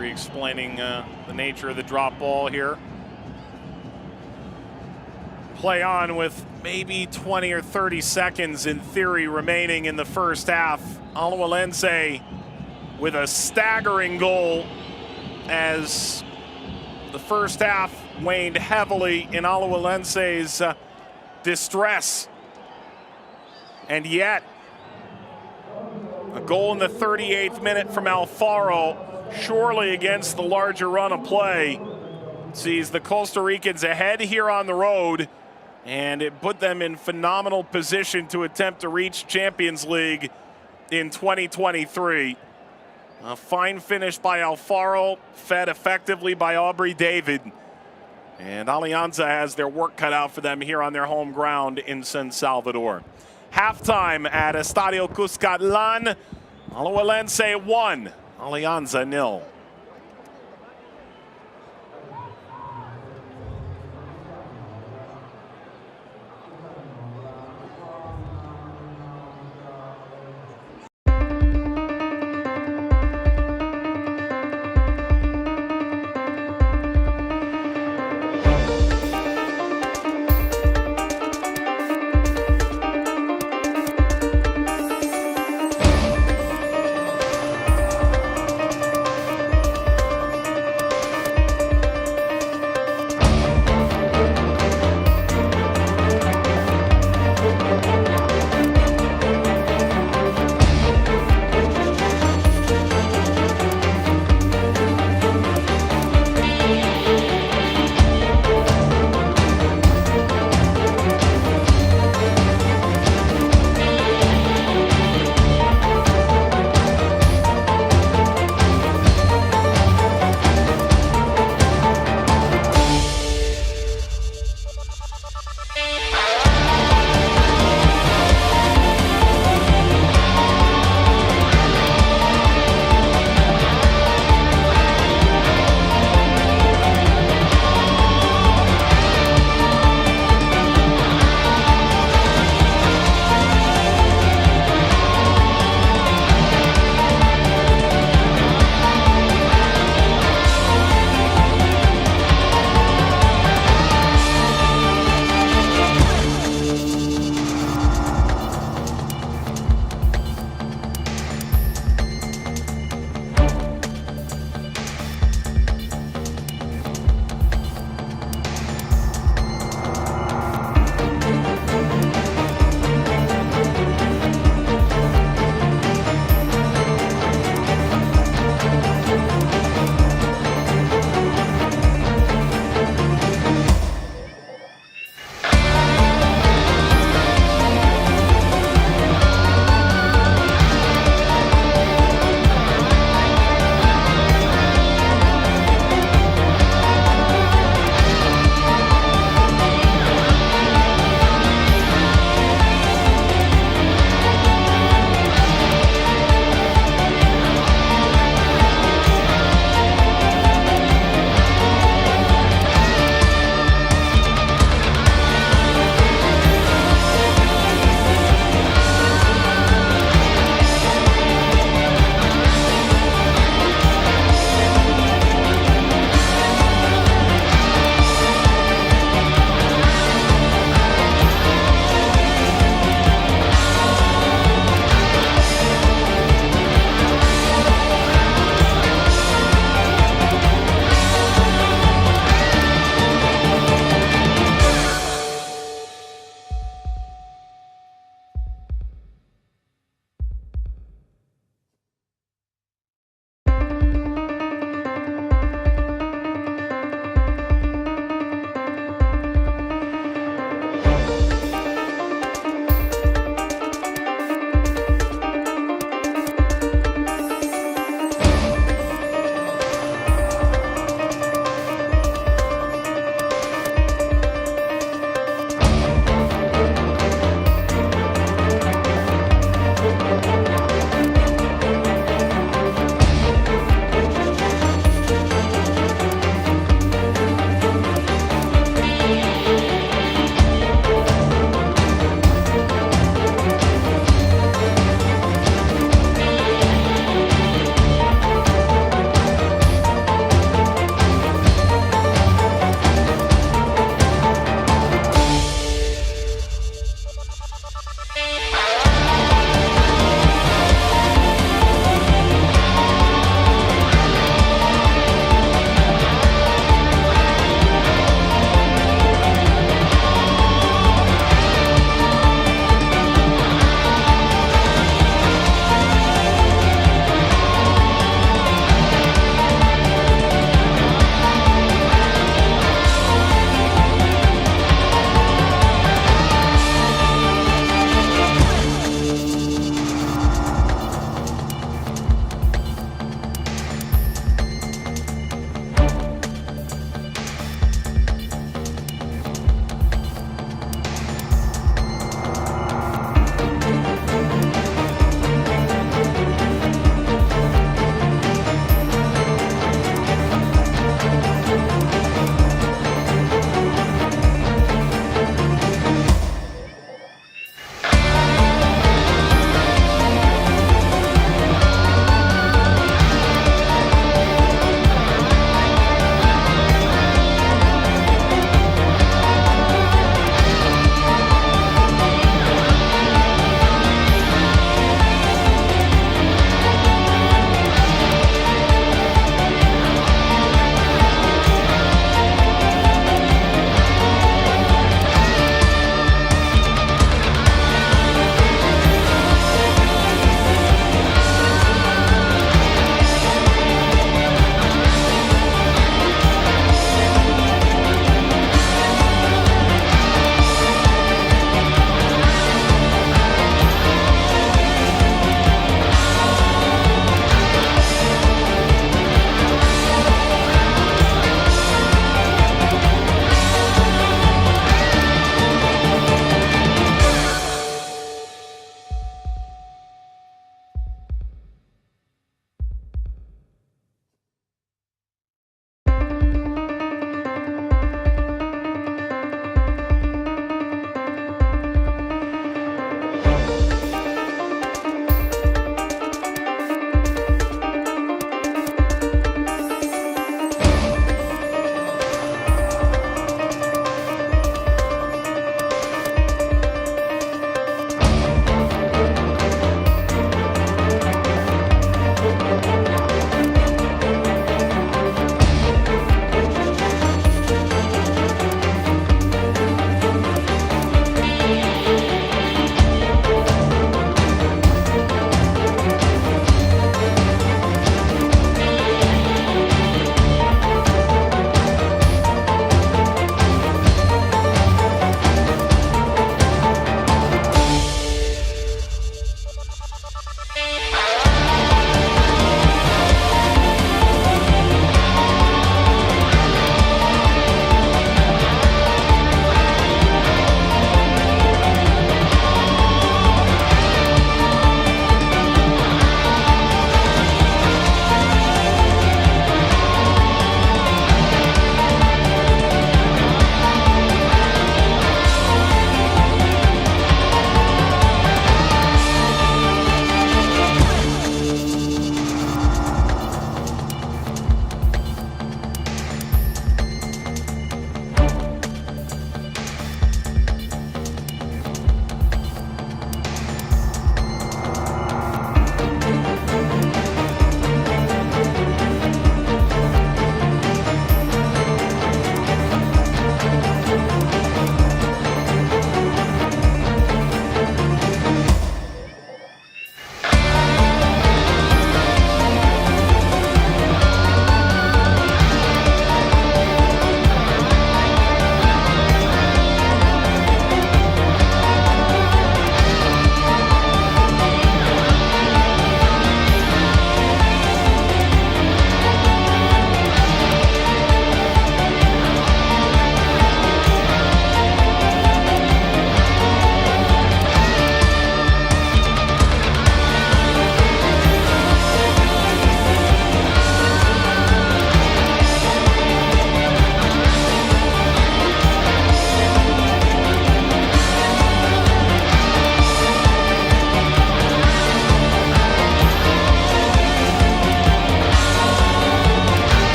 Explaining the nature of the drop ball here. Play on with maybe 20 or 30 seconds in theory remaining in the first half. Alajuelense with a staggering goal as the first half waned heavily in Alajuelense's distress. And yet, a goal in the 38th minute from Alfaro, surely against the larger run of play, sees the Costa Ricans ahead here on the road, and it put them in phenomenal position to attempt to reach Champions League in 2023. A fine finish by Alfaro, fed effectively by Aubrey David. And Alianza has their work cut out for them here on their home ground in San Salvador. Halftime at Estadio Cuscatlán, Alajuelense 1. Alianza 0.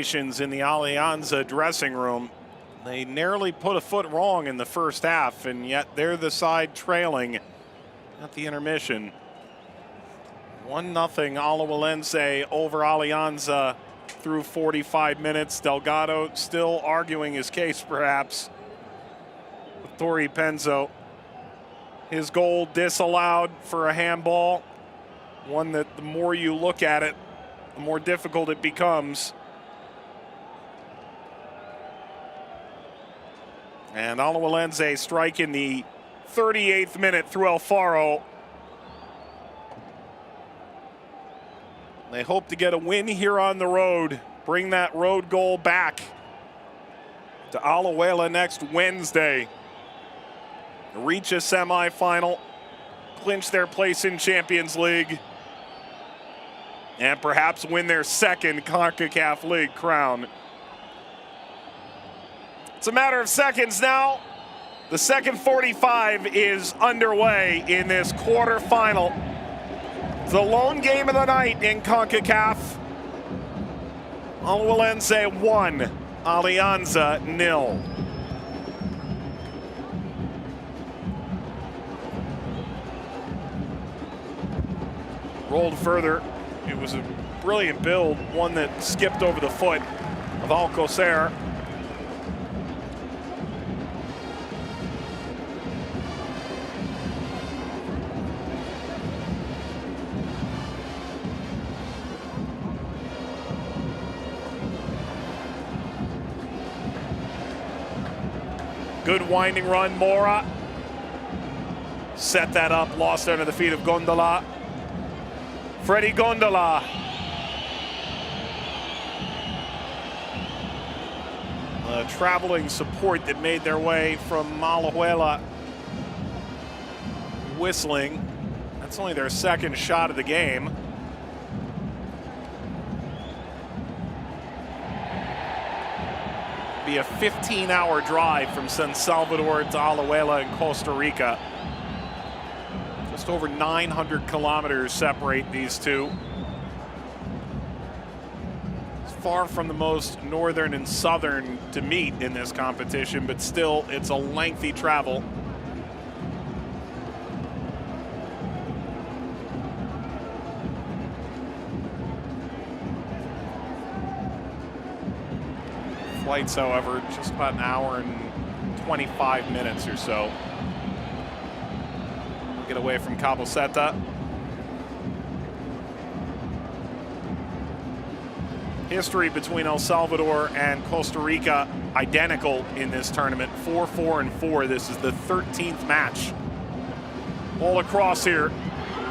conversations in the Alianza dressing room. They narrowly put a foot wrong in the first half, and yet they're the side trailing at the intermission. 1-0 Alajuelense over Alianza through 45 minutes. Delgado still arguing his case, perhaps. Tori Penzo, his goal disallowed for a handball. One that the more you look at it, the more difficult it becomes. And Alajuelense strike in the 38th minute through Alfaro. They hope to get a win here on the road, bring that road goal back to Alajuela next Wednesday, reach a semifinal, clinch their place in Champions League, and perhaps win their second Concacaf League crown. It's a matter of seconds now. The second 45 is underway in this quarterfinal. The lone game of the night in CONCACAF. Alajuelense 1, Alianza 0. Rolled further. It was a brilliant build, one that skipped over the foot of Alcocer. Good winding run, Mora. Set that up, lost under the feet of Gondola. Freddy Gondola. The traveling support that made their way from Alajuela whistling. That's only their second shot of the game. Be a 15-hour drive from San Salvador to Alajuela in Costa Rica. Just over 900 kilometers separate these two. It's far from the most northern and southern to meet in this competition, but still, it's a lengthy travel. Flights, however, just about an hour and 25 minutes or so. We'll get away from Cabo Seta. History between El Salvador and Costa Rica identical in this tournament. 4-4-4. This is the 13th match. Ball across here.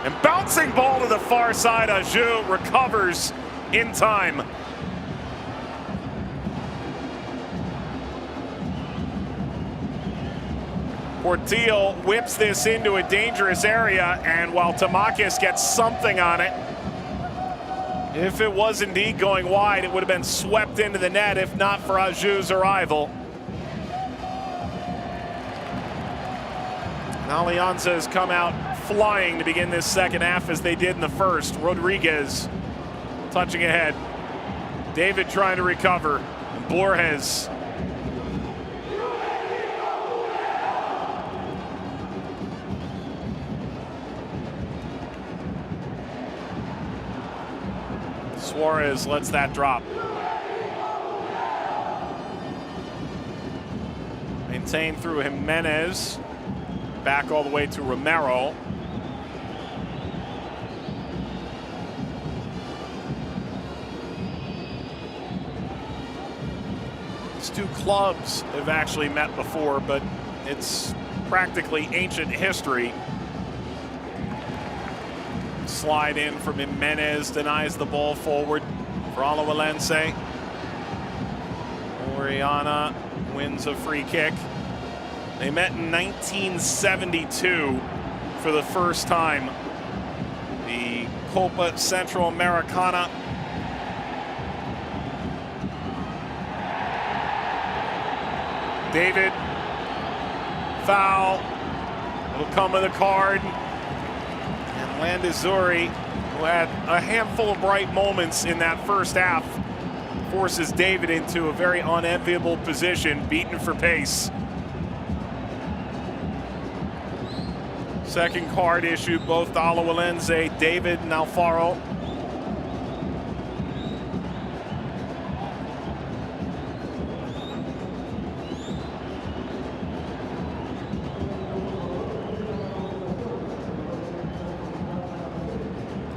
And bouncing ball to the far side. Aju recovers in time. Portillo whips this into a dangerous area, and while Tamakis gets something on it, if it was indeed going wide, it would have been swept into the net if not for Aju's arrival. Alianza has come out flying to begin this second half as they did in the first. Rodriguez touching ahead. David trying to recover. And Borges. Suarez lets that drop. Maintained through Jimenez. Back all the way to Romero. These two clubs have actually met before, but it's practically ancient history. Slide in from Jimenez, denies the ball forward for Alajuelense. Oriana wins a free kick. They met in 1972 for the first time. The Copa Centroamericana. David, foul, will come with a card. And Landazuri, who had a handful of bright moments in that first half, forces David into a very unenviable position, beaten for pace. Second card issued both to Alajuelense, David and Alfaro.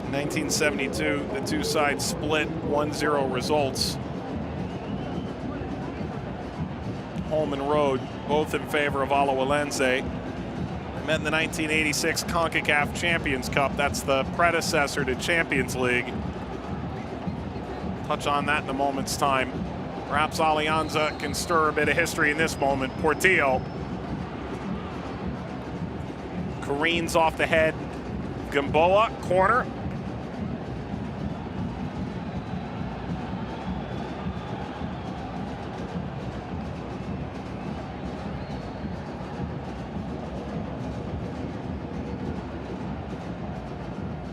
In 1972, the two sides split 1-0 results. Home and road, both in favor of Alajuelense. They met in the 1986 Concacaf Champions Cup. That's the predecessor to Champions League. Touch on that in a moment's time. Perhaps Alianza can stir a bit of history in this moment. Portillo careens off the head. Gamboa, corner.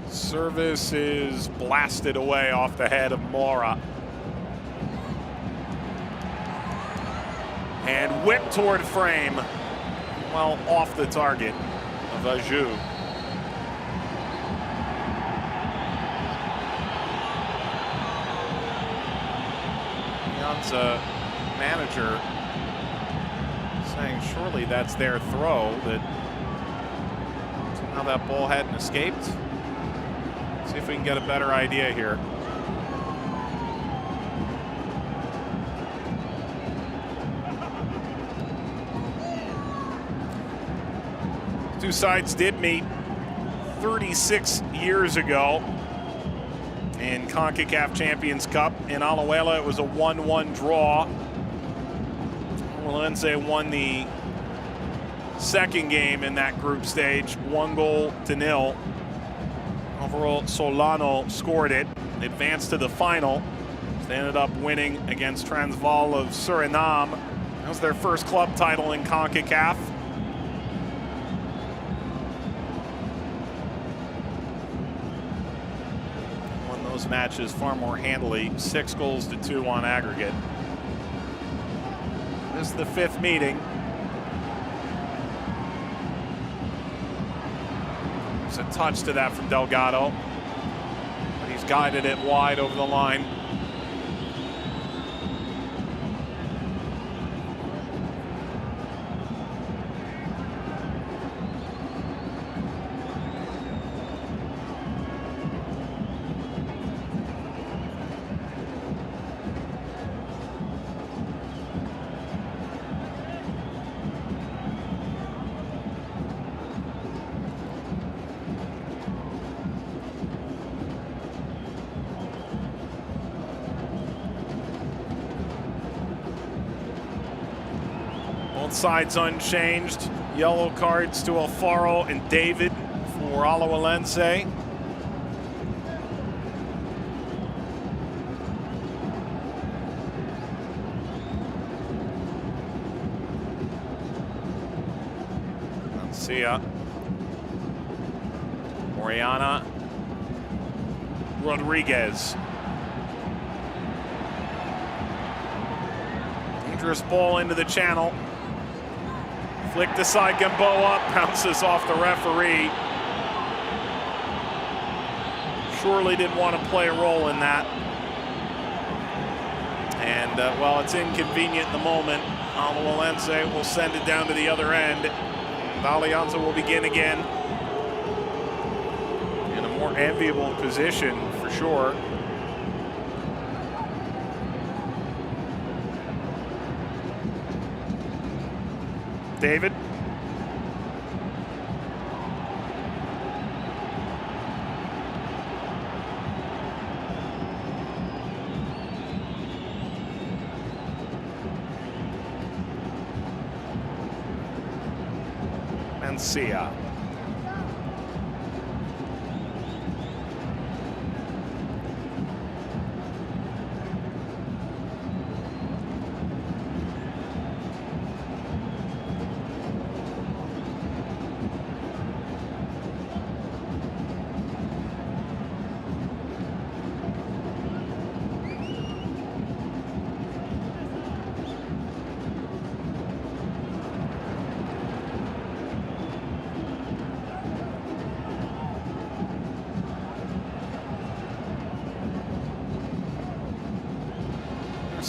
Service is blasted away off the head of Mora. And whipped toward frame. Well, off the target of Aju. Alianza manager saying surely that's their throw, that somehow that ball hadn't escaped. See if we can get a better idea here. Two sides did meet 36 years ago in CONCACAF Champions Cup. In Alajuela, it was a 1-1 draw. Alajuelense won the second game in that group stage, 1-0. Overall, Solano scored it, advanced to the final. They ended up winning against Transvaal of Suriname. That was their first club title in CONCACAF. Won those matches far more handily, 6-2 on aggregate. This is the fifth meeting. A touch to that from Delgado, but he's guided it wide over the line. Sides unchanged. Yellow cards to Alfaro and David for Alajuelense. Lancia, Oriana, Rodriguez. Dangerous ball into the channel. Flicked aside Gamboa, bounces off the referee. Surely didn't want to play a role in that. And while it's inconvenient in the moment, Alajuelense will send it down to the other end. And Alianza will begin again in a more enviable position for sure. David. Mencia.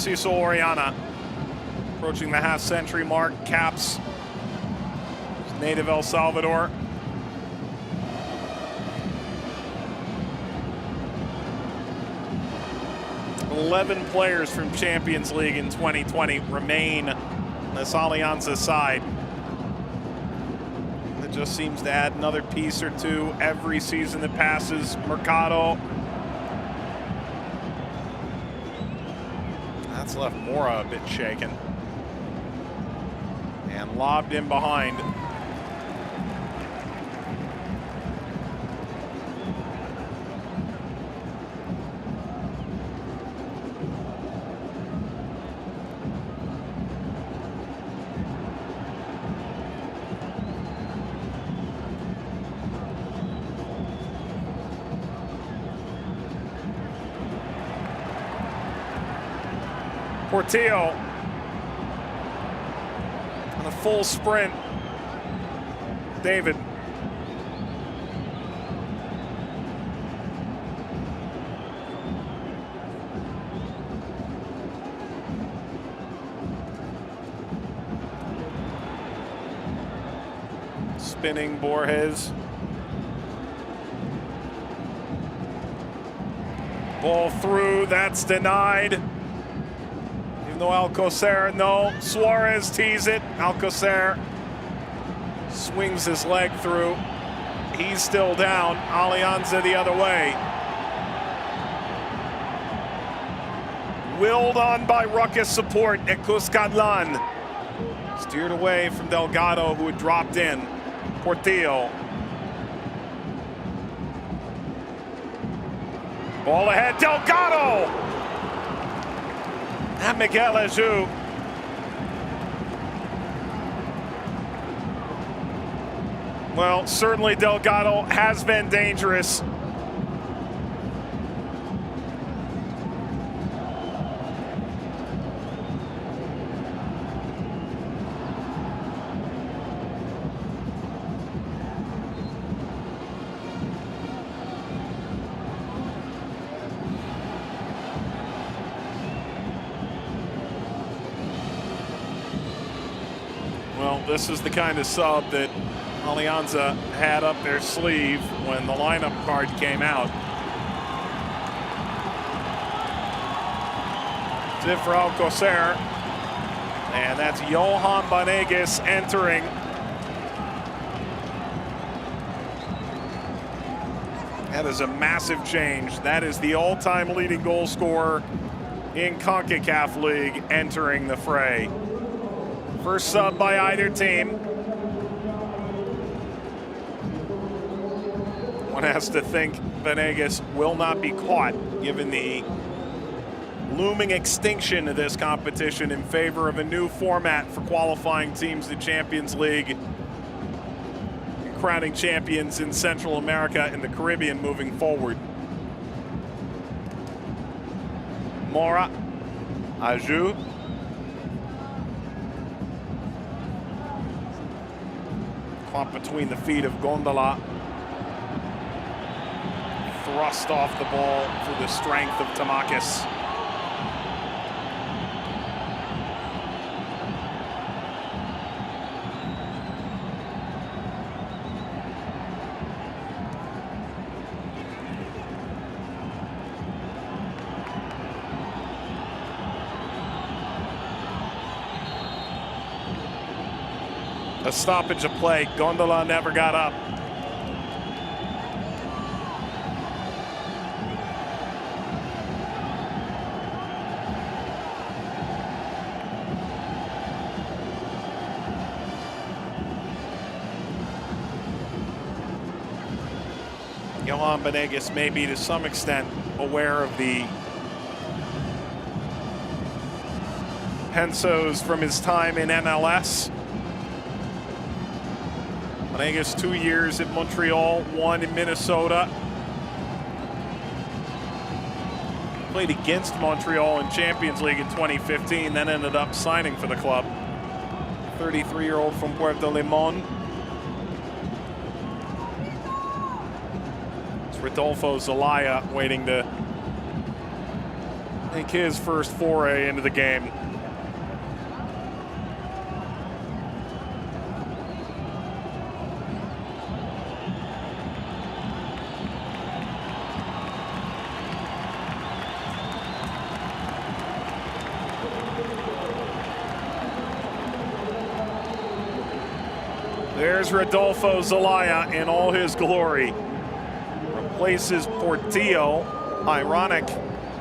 Narciso Oriana, approaching the half-century mark, caps native El Salvador. "11 players from Champions League in 2020 remain on this Alianza side. It just seems to add another piece or two every season that passes. Mercado. That's left Mora a bit shaken. And lobbed in behind. Portillo on a full sprint. David. Spinning Borges. Ball through, that's denied. Even though Alcocer, no, Suarez tees it. Alcocer swings his leg through. He's still down. Alianza the other way. Willed on by ruckus support at Cuscatlán. Steered away from Delgado, who had dropped in. Portillo. Ball ahead, Delgado! And Miguel Aju. Well, certainly Delgado has been dangerous. Well, this is the kind of sub that Alianza had up their sleeve when the lineup card came out. Did for Alcocer. And that's Johan Banegas entering. That is a massive change. That is the all-time leading goal scorer in Concacaf League entering the fray. First sub by either team. One has to think Venegas will not be caught given the looming extinction of this competition in favor of a new format for qualifying teams to Champions League and crowning champions in Central America and the Caribbean moving forward. Mora, Aju. Caught between the feet of Gondola. Thrust off the ball through the strength of Tamakis. A stoppage of play. Gondola never got up. Johan Banegas may be to some extent aware of the pesos from his time in MLS. Banegas 2 years at Montreal, 1 in Minnesota. Played against Montreal in Champions League in 2015, then ended up signing for the club. 33-year-old from Puerto Limon. It's Rodolfo Zelaya waiting to make his first foray into the game. There's Rodolfo Zelaya in all his glory. Replaces Portillo. Ironic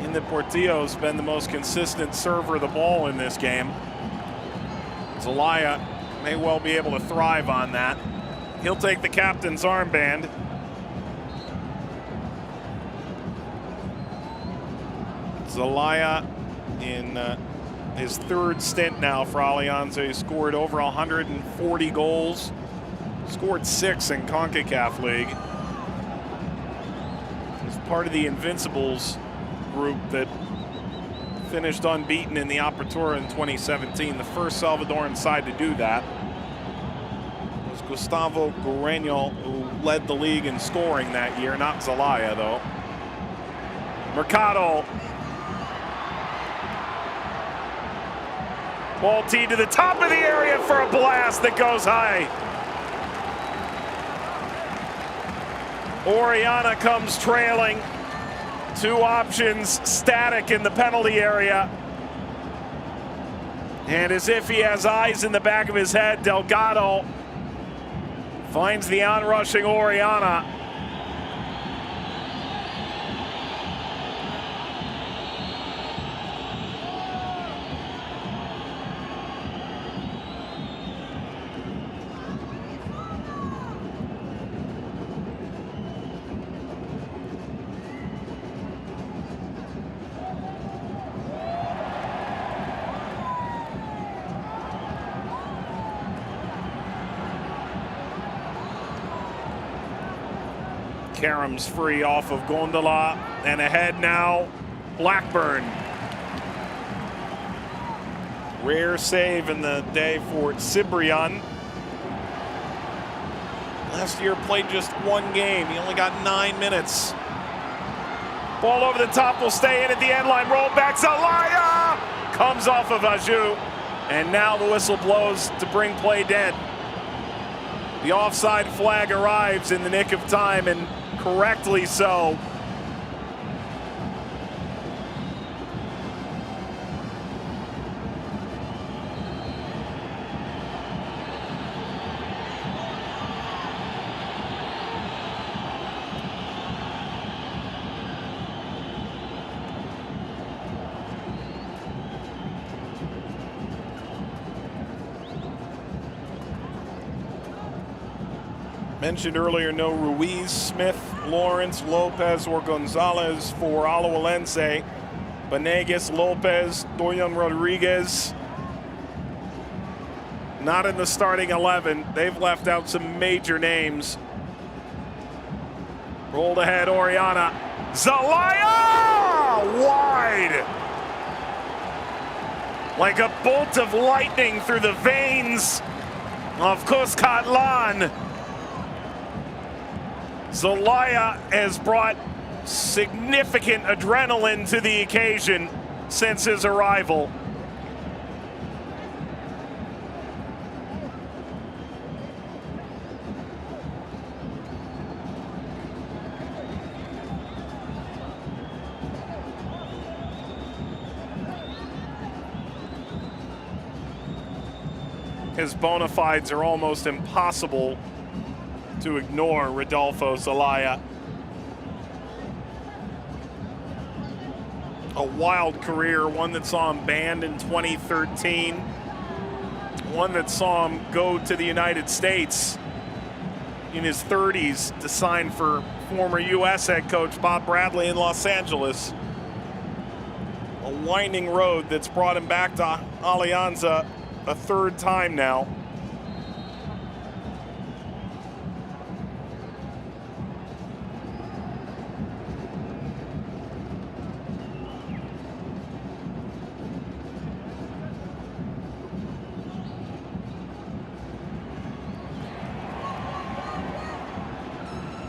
in that Portillo's been the most consistent server of the ball in this game. Zelaya may well be able to thrive on that. He'll take the captain's armband. Zelaya in his third stint now for Alianza. He scored over 140 goals. Scored 6 in Concacaf League. He's part of the Invincibles group that finished unbeaten in the Apertura in 2017. The first Salvadoran side to do that was Gustavo Gureño, who led the league in scoring that year. Not Zelaya, though. Mercado. Ball teed to the top of the area for a blast that goes high. Orellana comes trailing. 2 options static in the penalty area. And as if he has eyes in the back of his head, Delgado finds the onrushing Orellana. Karam's free off of Gondola, and ahead now, Blackburn. Rare save in the day for Cibrian. Last year played just 1 game. He only got 9 minutes. Ball over the top will stay in at the end line. Roll back, Zelaya! Comes off of Aju. And now the whistle blows to bring play dead. The offside flag arrives in the nick of time, and correctly so. Mentioned earlier, no Ruiz, Smith, Lawrence, Lopez, or Gonzalez for Alajuelense. Banegas, Lopez, Doyon Rodriguez. Not in the starting 11. They've left out some major names. Rolled ahead, Orellana. Zelaya! Wide! Like a bolt of lightning through the veins of Cuscatlán. Zelaya has brought significant adrenaline to the occasion since his arrival. His bona fides are almost impossible to ignore. Rodolfo Zelaya. A wild career, one that saw him banned in 2013, one that saw him go to the United States in his 30s to sign for former U.S. head coach Bob Bradley in Los Angeles. A winding road that's brought him back to Alianza a 3rd time now.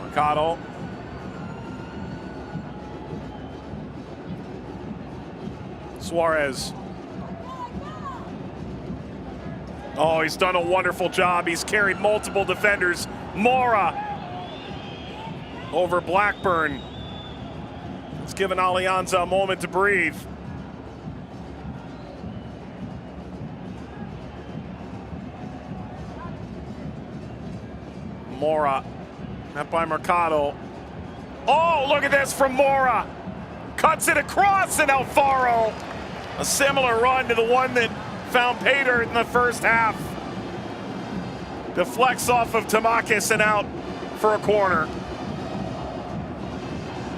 Mercado. Suarez. Oh, he's done a wonderful job. He's carried multiple defenders. Mora over Blackburn. It's given Alianza a moment to breathe. Mora, met by Mercado. Oh, look at this from Mora. Cuts it across, and Alfaro. A similar run to the one that found Pater in the first half. Deflects off of Tamakis and out for a corner.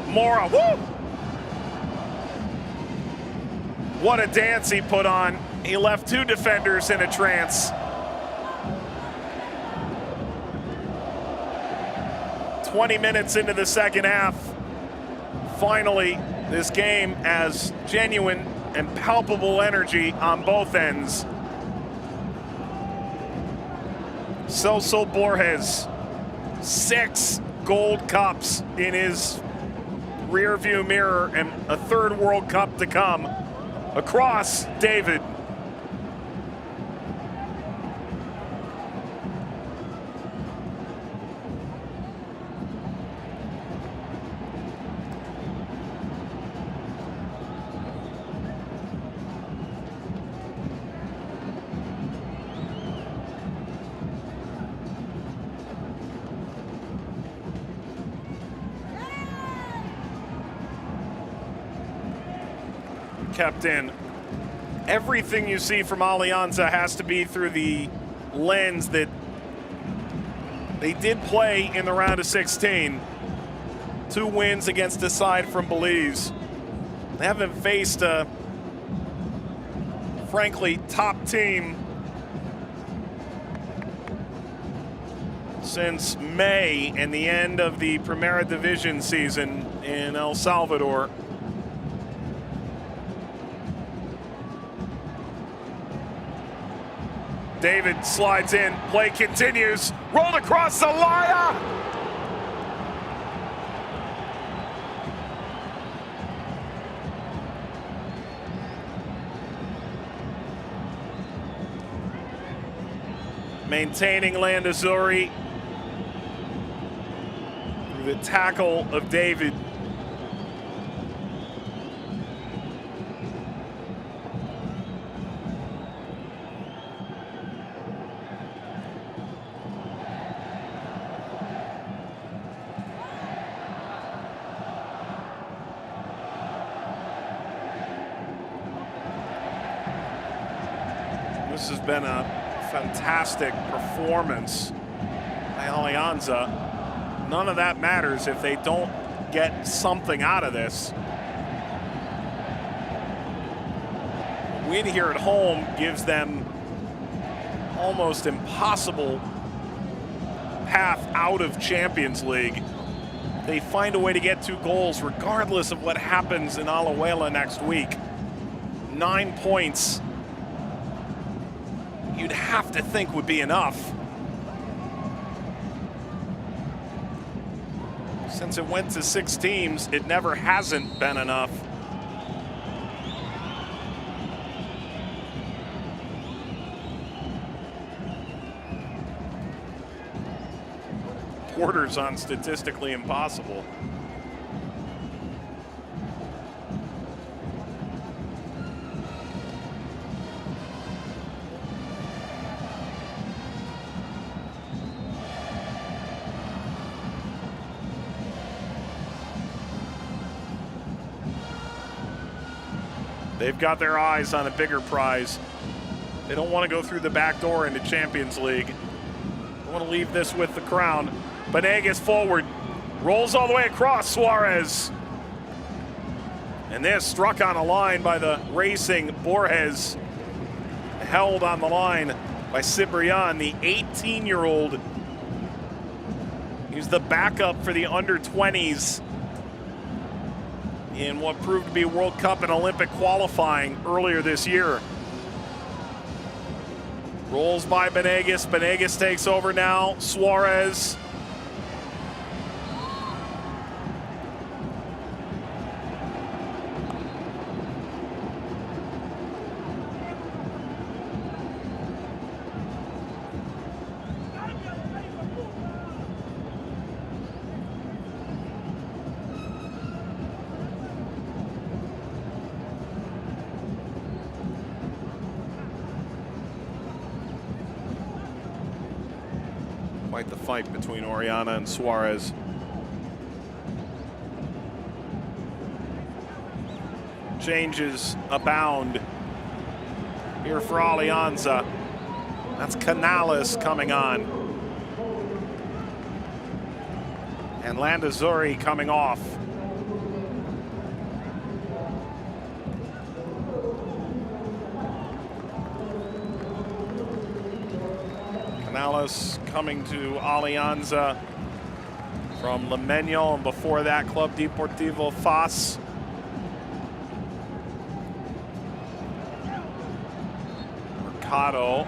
Mora, woo! What a dance he put on. He left two defenders in a trance. 20 minutes into the second half. Finally, this game has genuine and palpable energy on both ends. Celso Borges, 6 gold cups in his rearview mirror and a third World Cup to come. Across, David. Kept in. Everything you see from Alianza has to be through the lens that they did play in the round of 16. 2 wins against a side from Belize. They haven't faced a, frankly, top team since May and the end of the Primera Division season in El Salvador. David slides in, play continues, rolled across the line. Maintaining Landazuri through the tackle of David. This has been a fantastic performance by Alianza. None of that matters if they don't get something out of this. A win here at home gives them almost impossible path out of Champions League. They find a way to get 2 goals regardless of what happens in Alajuelense next week. 9 points you'd have to think would be enough. Since it went to 6 teams, it never hasn't been enough. Borders on statistically impossible. They've got their eyes on a bigger prize. They don't want to go through the back door into Champions League. They want to leave this with the crown. Benegas forward, rolls all the way across, Suarez. And this struck on a line by the racing Borges. Held on the line by Cibrian, the 18-year-old. He's the backup for the under-20s in what proved to be World Cup and Olympic qualifying earlier this year. Rolls by Benegas. Benegas takes over now. Suarez. Quite the fight between Oriana and Suarez. Changes abound here for Alianza. That's Canales coming on. And Landazuri coming off. Canales coming to Alianza from Lemeño, and before that, Club Deportivo Fas. Mercado.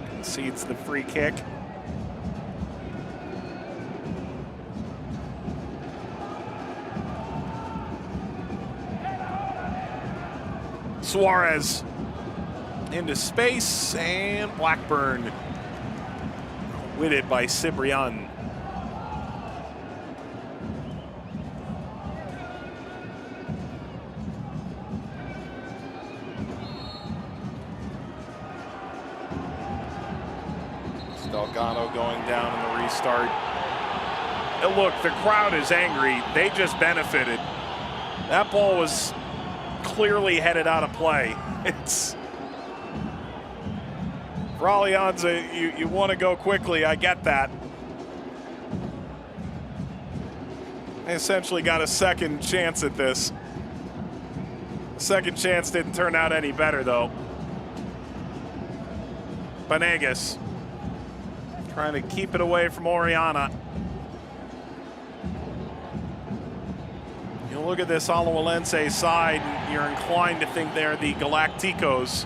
Concedes the free kick. Suarez into space, and Blackburn outwitted by Cibrian. Delgado going down in the restart. And look, the crowd is angry. They just benefited. That ball was clearly headed out of play. It's for Alianza, you want to go quickly, I get that. They essentially got a second chance at this. The second chance didn't turn out any better though. Banegas trying to keep it away from Oriana. You look at this Alajuelense side, and you're inclined to think they're the Galacticos.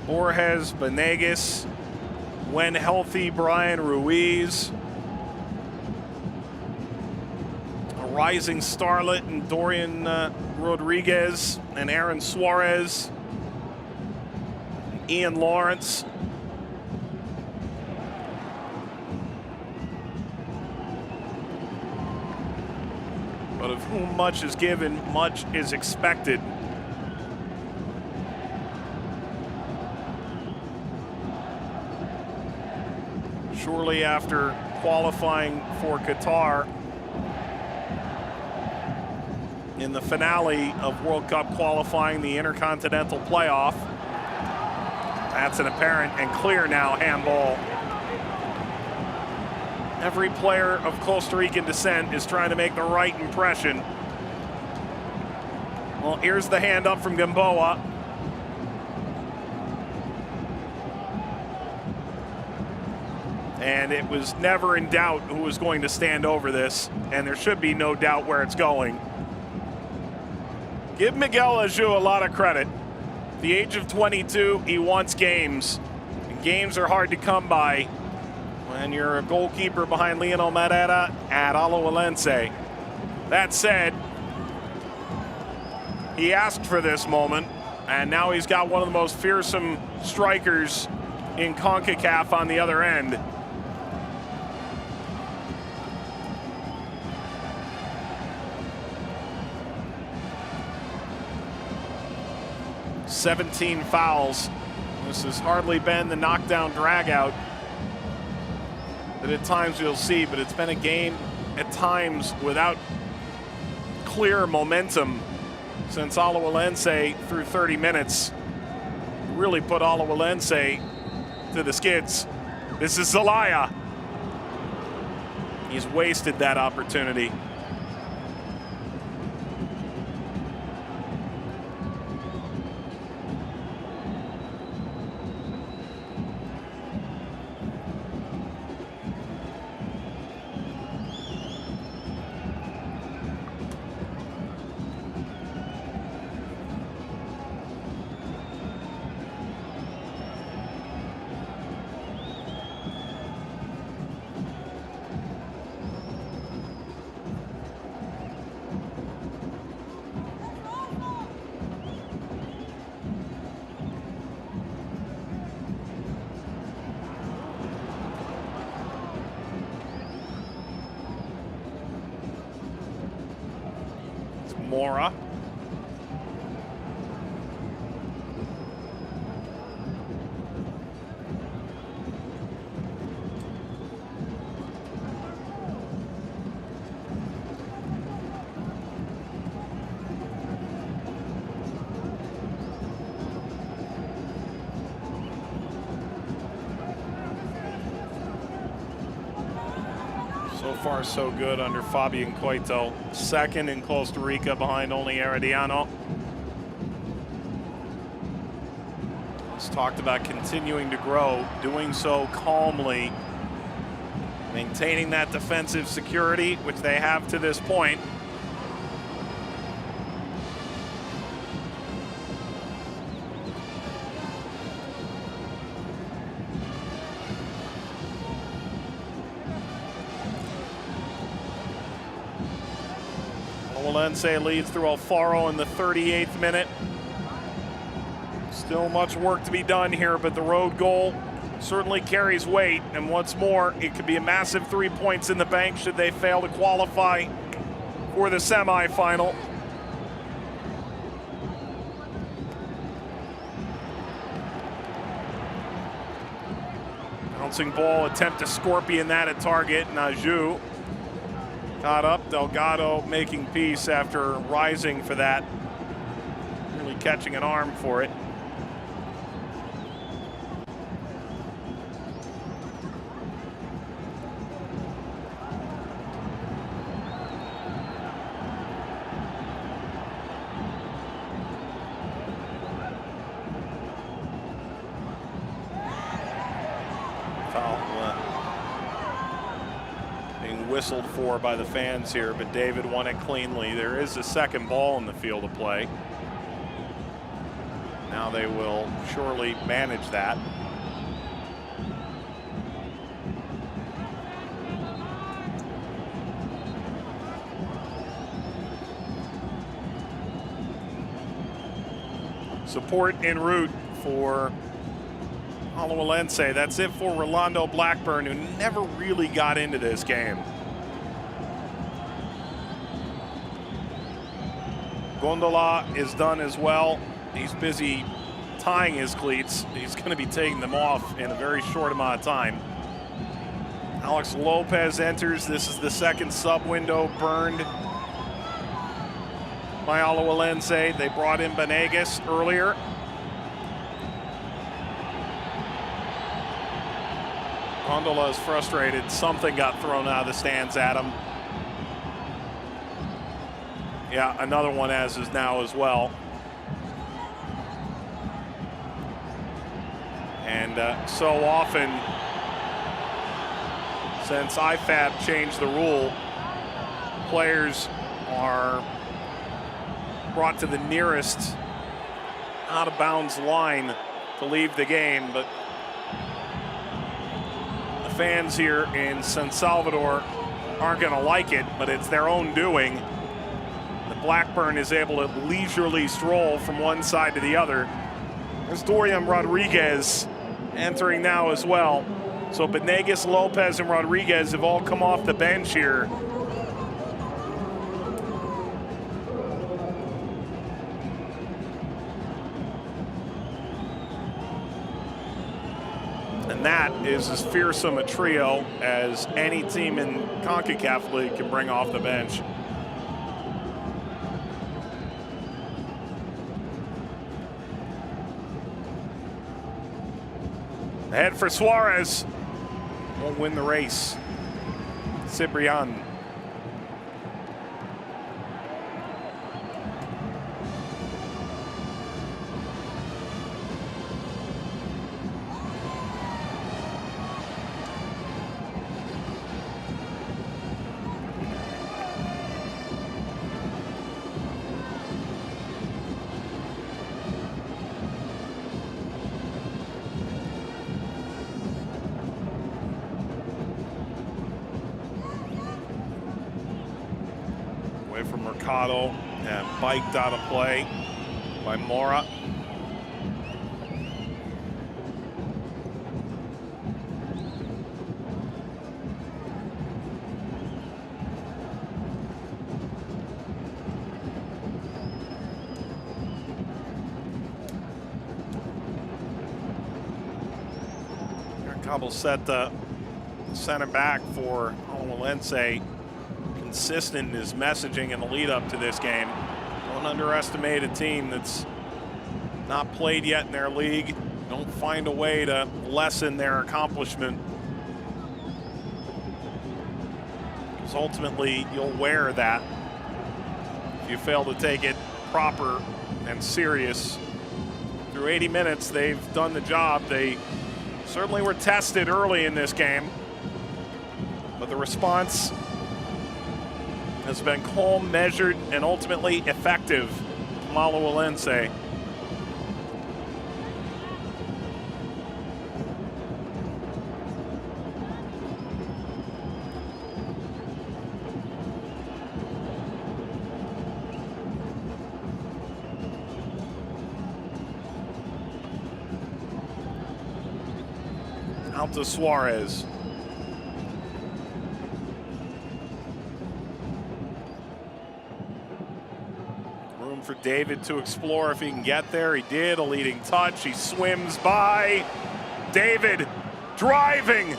Borges, Banegas, when healthy, Brian Ruiz. A rising starlet in Dorian Rodriguez and Aaron Suarez. Ian Lawrence. But of whom much is given, much is expected. Surely after qualifying for Qatar in the finale of World Cup qualifying, the Intercontinental playoff, that's an apparent and clear now handball. Every player of Costa Rican descent is trying to make the right impression. Well, here's the hand up from Gamboa. And it was never in doubt who was going to stand over this, and there should be no doubt where it's going. Give Miguel Ajou a lot of credit. At the age of 22, he wants games, and games are hard to come by when you're a goalkeeper behind Lionel Madera at Alajuelense. That said, he asked for this moment, and now he's got one of the most fearsome strikers in CONCACAF on the other end. "17 fouls. This has hardly been the knockdown dragout that at times you'll see, but it's been a game at times without clear momentum since Alajuelense through 30 minutes really put Alajuelense to the skids. This is Zelaya. He's wasted that opportunity. Mora. far so good under Fabian Coito. Second in Costa Rica behind only Herediano. He's talked about continuing to grow, doing so calmly, maintaining that defensive security, which they have to this point. Alajuelense leads through Alfaro in the 38th minute. Still much work to be done here, but the road goal certainly carries weight. And once more, it could be a massive 3 points in the bank should they fail to qualify for the semifinal. Bouncing ball, attempt to scorpion that at target. Naju caught up. Delgado making peace after rising for that. Really catching an arm for it. Whistled for by the fans here, but David won it cleanly. There is a second ball in the field of play. Now they will surely manage that. Support en route for Alajuelense. That's it for Rolando Blackburn, who never really got into this game. Gondola is done as well. He's busy tying his cleats. He's going to be taking them off in a very short amount of time. Alex Lopez enters. This is the second sub window burned by Alajuelense. They brought in Benegas earlier. Gondola is frustrated. Something got thrown out of the stands at him. Yeah, another one as is now as well. And so often, since IFAB changed the rule, players are brought to the nearest out-of-bounds line to leave the game, but the fans here in San Salvador aren't going to like it, but it's their own doing. Blackburn is able to leisurely stroll from one side to the other. There's Dorian Rodriguez entering now as well. So Benegas, Lopez, and Rodriguez have all come off the bench here. And that is as fearsome a trio as any team in CONCACAF League can bring off the bench. Ahead for Suarez. Won't win the race. Cibrian. From Mercado and biked out of play by Mora. Cabo set the center back for Alajuelense. Consistent in his messaging in the lead up to this game. Don't underestimate a team that's not played yet in their league. Don't find a way to lessen their accomplishment. because ultimately you'll wear that if you fail to take it proper and serious. Through 80 minutes, they've done the job. They certainly were tested early in this game, but the response has been calm, measured, and ultimately effective from Alajuelense. Out to Suarez. Room for David to explore if he can get there. He did, a leading touch. He swims by. David driving.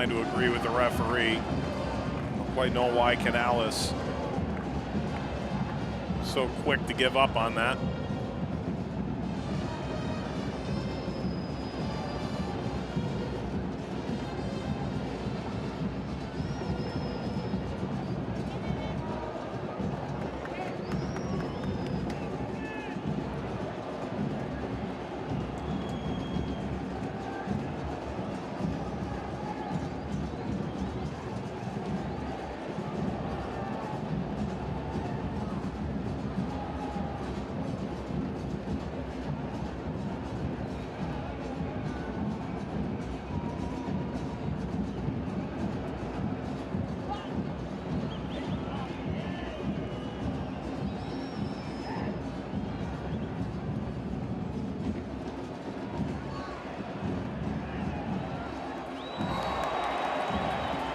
To agree with the referee. Don't quite know why Canales so quick to give up on that.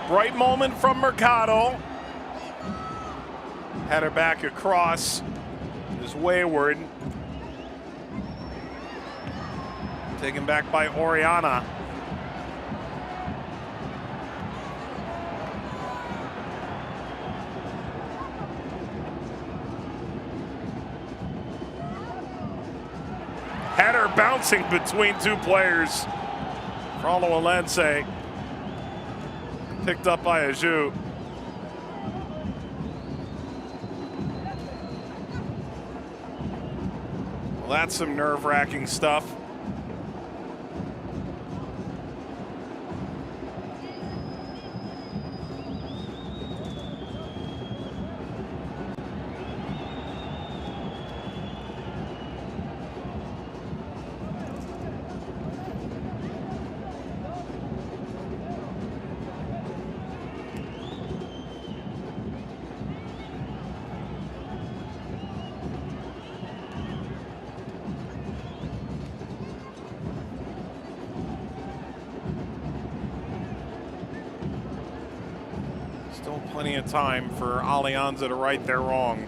Bright moment from Mercado. Header back across is wayward. Taken back by Oriana. Header bouncing between two players. Alajuelense. Picked up by Aju. Well, that's some nerve-wracking stuff. Still plenty of time for Alianza to right their wrong.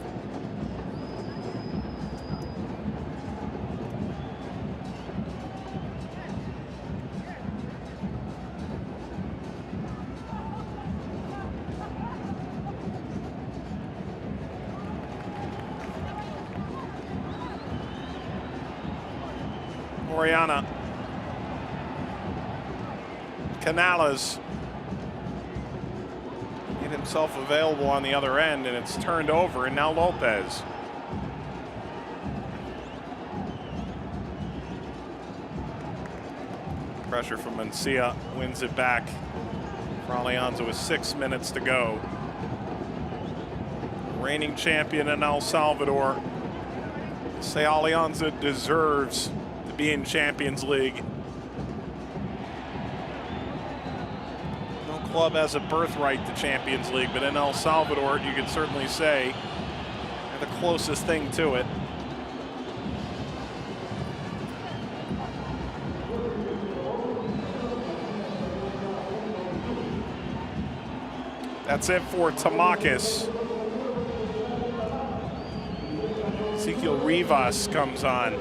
Oriana. Canales. Made himself available on the other end, and it's turned over, and now Lopez. Pressure from Mencia wins it back for Alianza with 6 minutes to go. Reigning champion in El Salvador. Say Alianza deserves to be in Champions League. No club has a birthright to Champions League, but in El Salvador, you could certainly say they're the closest thing to it. That's it for Tamakis. Ezequiel Rivas comes on.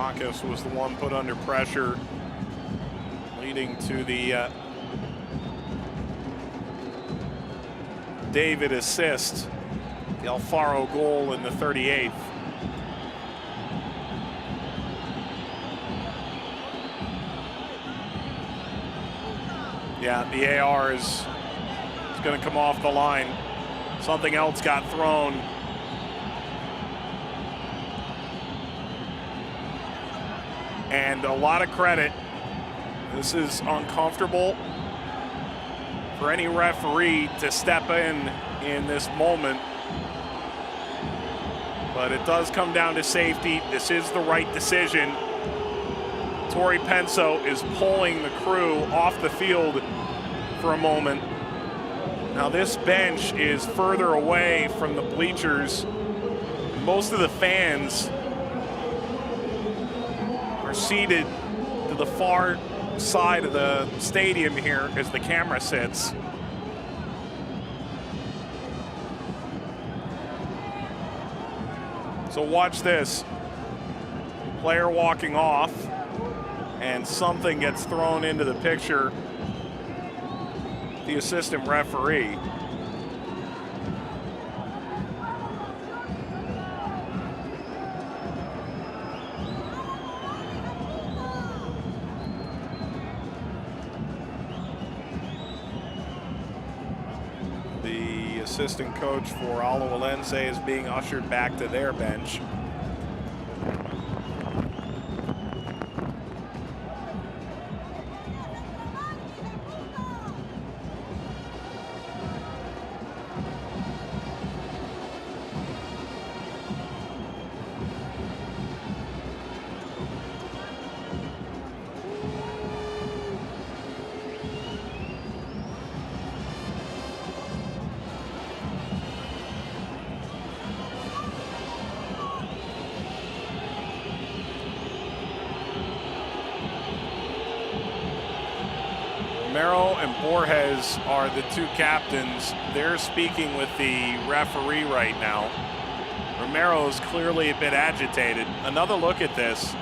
Marcus was the one put under pressure, leading to the David assist, the Alfaro goal in the 38th. Yeah, the AR is going to come off the line. Something else got thrown. And a lot of credit. This is uncomfortable for any referee to step in this moment. But it does come down to safety. This is the right decision. Tori Penso is pulling the crew off the field for a moment. Now this bench is further away from the bleachers. Most of the fans are seated to the far side of the stadium here as the camera sits. So watch this. Player walking off, and something gets thrown into the picture. The assistant referee. The assistant coach for Alajuelense is being ushered back to their bench. Romero and Borges are the two captains. They're speaking with the referee right now. Romero is clearly a bit agitated. Another look at this.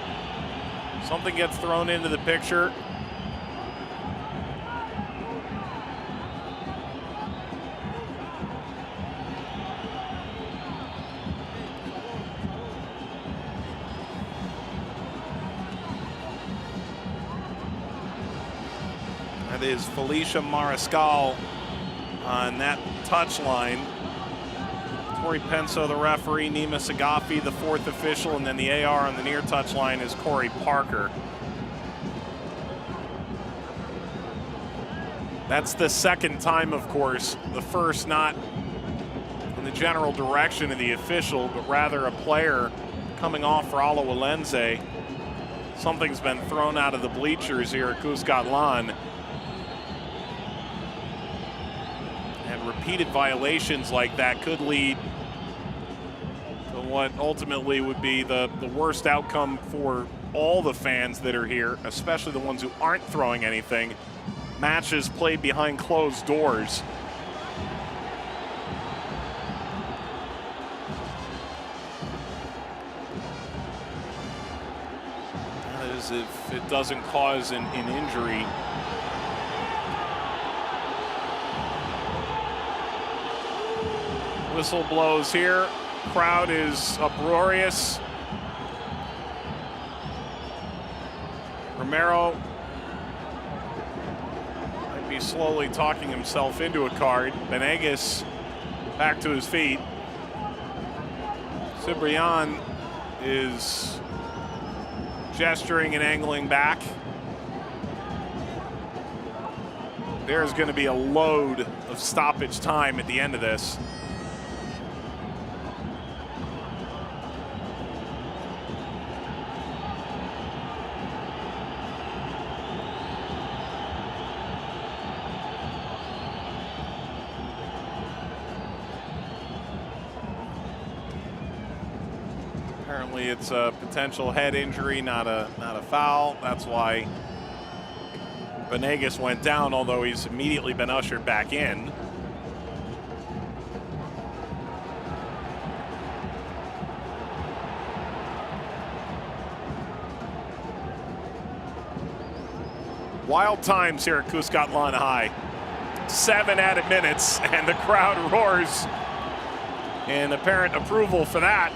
Something gets thrown into the picture. That is Felicia Mariscal on that touch line. Tori Penso, the referee, Nima Sagafi, the fourth official, and then the AR on the near touch line is Corey Parker. That's the second time, of course. The first not in the general direction of the official, but rather a player coming off for Alajuelense. Something's been thrown out of the bleachers here at Cuscatlán. And repeated violations like that could lead to what ultimately would be the worst outcome for all the fans that are here, especially the ones who aren't throwing anything. Matches played behind closed doors. That is if it doesn't cause an injury. Whistle blows here. Crowd is uproarious. Romero might be slowly talking himself into a card. Benegas back to his feet. Cibrian is gesturing and angling back. There's going to be a load of stoppage time at the end of this. Apparently it's a potential head injury, not a foul. That's why Benegas went down, although he's immediately been ushered back in. Wild times here at Cuscatlán High. 7 added minutes, and the crowd roars in apparent approval for that.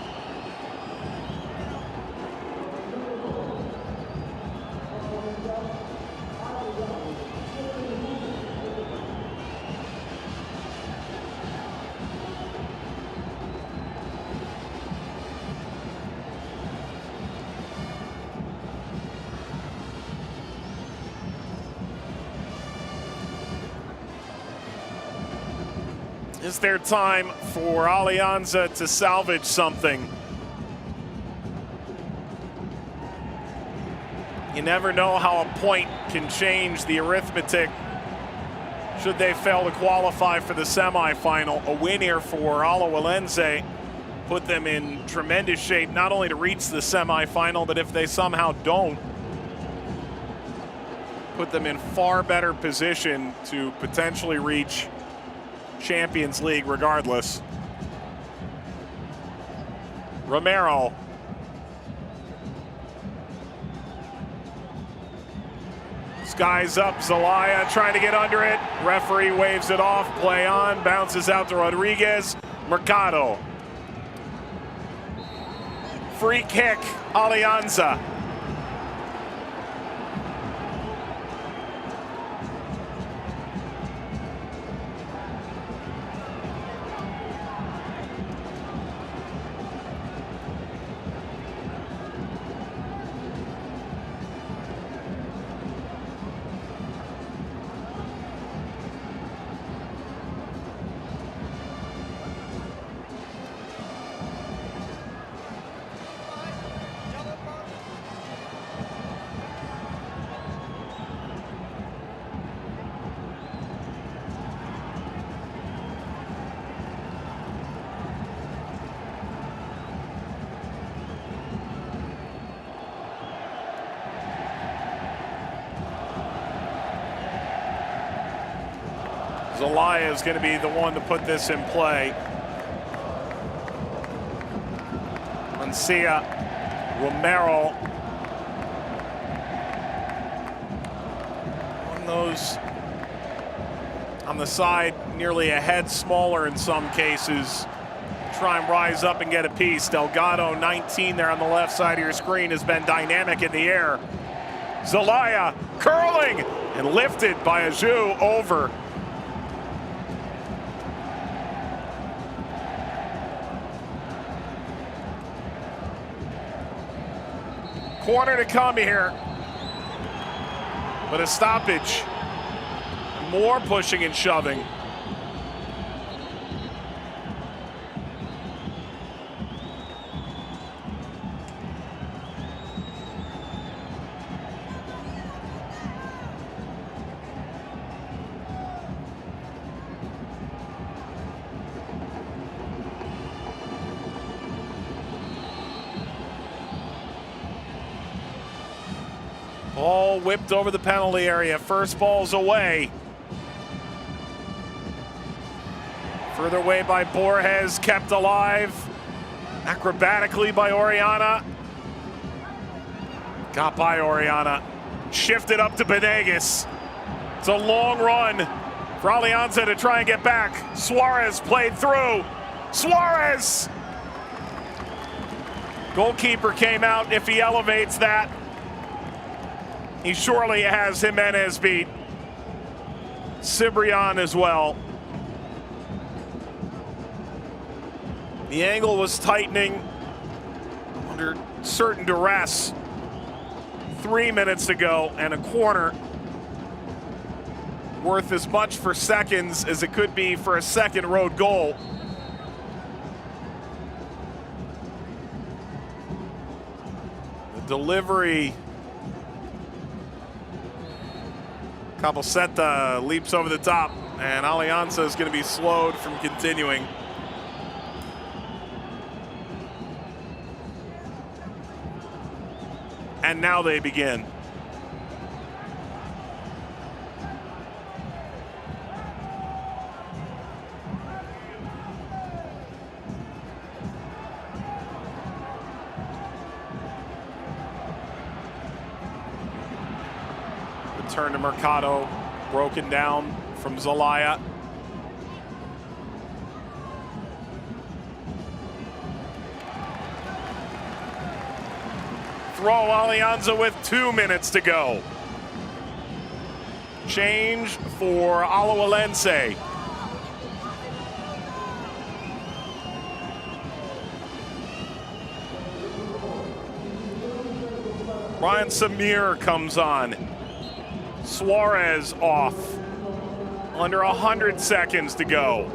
Is there time for Alianza to salvage something? You never know how a point can change the arithmetic should they fail to qualify for the semifinal. A win here for Alajuelense put them in tremendous shape, not only to reach the semifinal, but if they somehow don't, put them in far better position to potentially reach Champions League regardless. Romero. Skies up, Zelaya trying to get under it. Referee waves it off, play on, bounces out to Rodriguez. Mercado. Free kick, Alianza. Zelaya is going to be the one to put this in play. Mancia, Romero. On those on the side, nearly a head smaller in some cases. Try and rise up and get a piece. Delgado, 19 there on the left side of your screen, has been dynamic in the air. Zelaya curling and lifted by Aju over. Corner to come here, but a stoppage. More pushing and shoving. Ball whipped over the penalty area. First ball's away. Further away by Borges, kept alive acrobatically by Oriana. Got by Oriana. Shifted up to Benegas. It's a long run for Alianza to try and get back. Suarez played through. Suarez! Goalkeeper came out. If he elevates that, he surely has Jimenez beat. Cibrian as well. The angle was tightening under certain duress 3 minutes ago, and a corner worth as much for seconds as it could be for a second road goal. The delivery. Cabosetta leaps over the top, and Alianza is going to be slowed from continuing. And now they begin. Turn to Mercado, broken down from Zelaya. Throw Alianza with 2 minutes to go. Change for Alajuelense. Ryan Samir comes on. Suarez off. Under 100 seconds to go.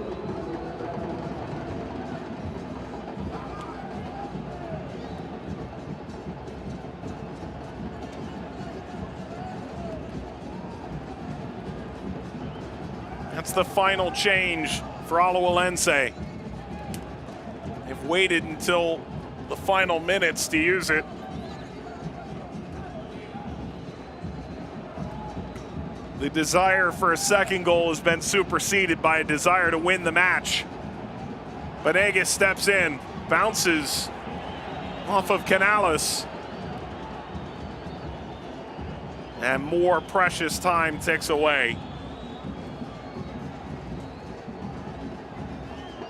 That's the final change for Alajuelense. They've waited until the final minutes to use it. The desire for a second goal has been superseded by a desire to win the match. Venegas steps in, bounces off of Canales. And more precious time ticks away.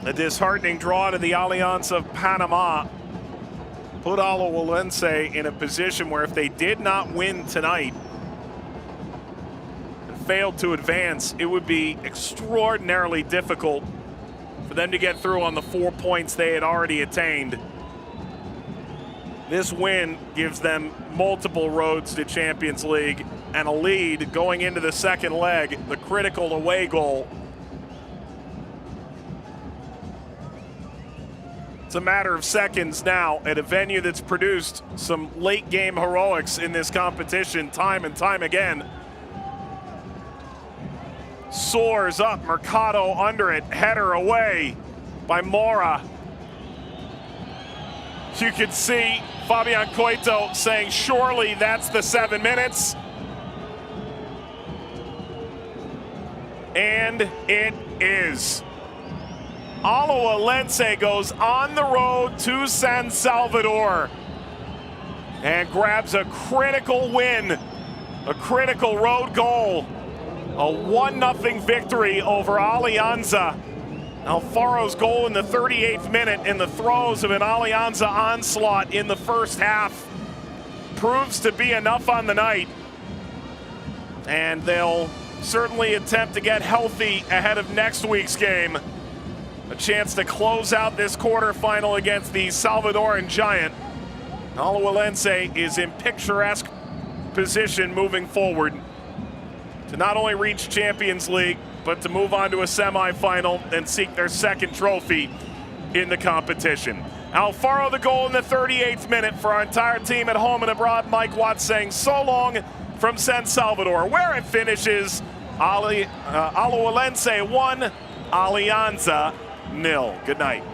A disheartening draw to the Alianza of Panama put Alajuelense in a position where if they did not win tonight and failed to advance, it would be extraordinarily difficult for them to get through on the 4 points they had already attained. This win gives them multiple roads to Champions League and a lead going into the second leg, the critical away goal. It's a matter of seconds now at a venue that's produced some late game heroics in this competition time and time again. Soars up, Mercado under it, header away by Mora. You could see Fabian Coito saying, surely that's the 7 minutes. And it is. Alajuelense goes on the road to San Salvador and grabs a critical win, a critical road goal, a 1-0 victory over Alianza. Alfaro's goal in the 38th minute in the throes of an Alianza onslaught in the first half proves to be enough on the night. And they'll certainly attempt to get healthy ahead of next week's game. A chance to close out this quarterfinal against the Salvadoran giant. Alajuelense is in picturesque position moving forward to not only reach Champions League, but to move on to a semifinal and seek their second trophy in the competition. Alfaro the goal in the 38th minute for our entire team at home and abroad. Mike Watts saying so long from San Salvador, where it finishes Alajuelense 1, Alianza 0. Good night.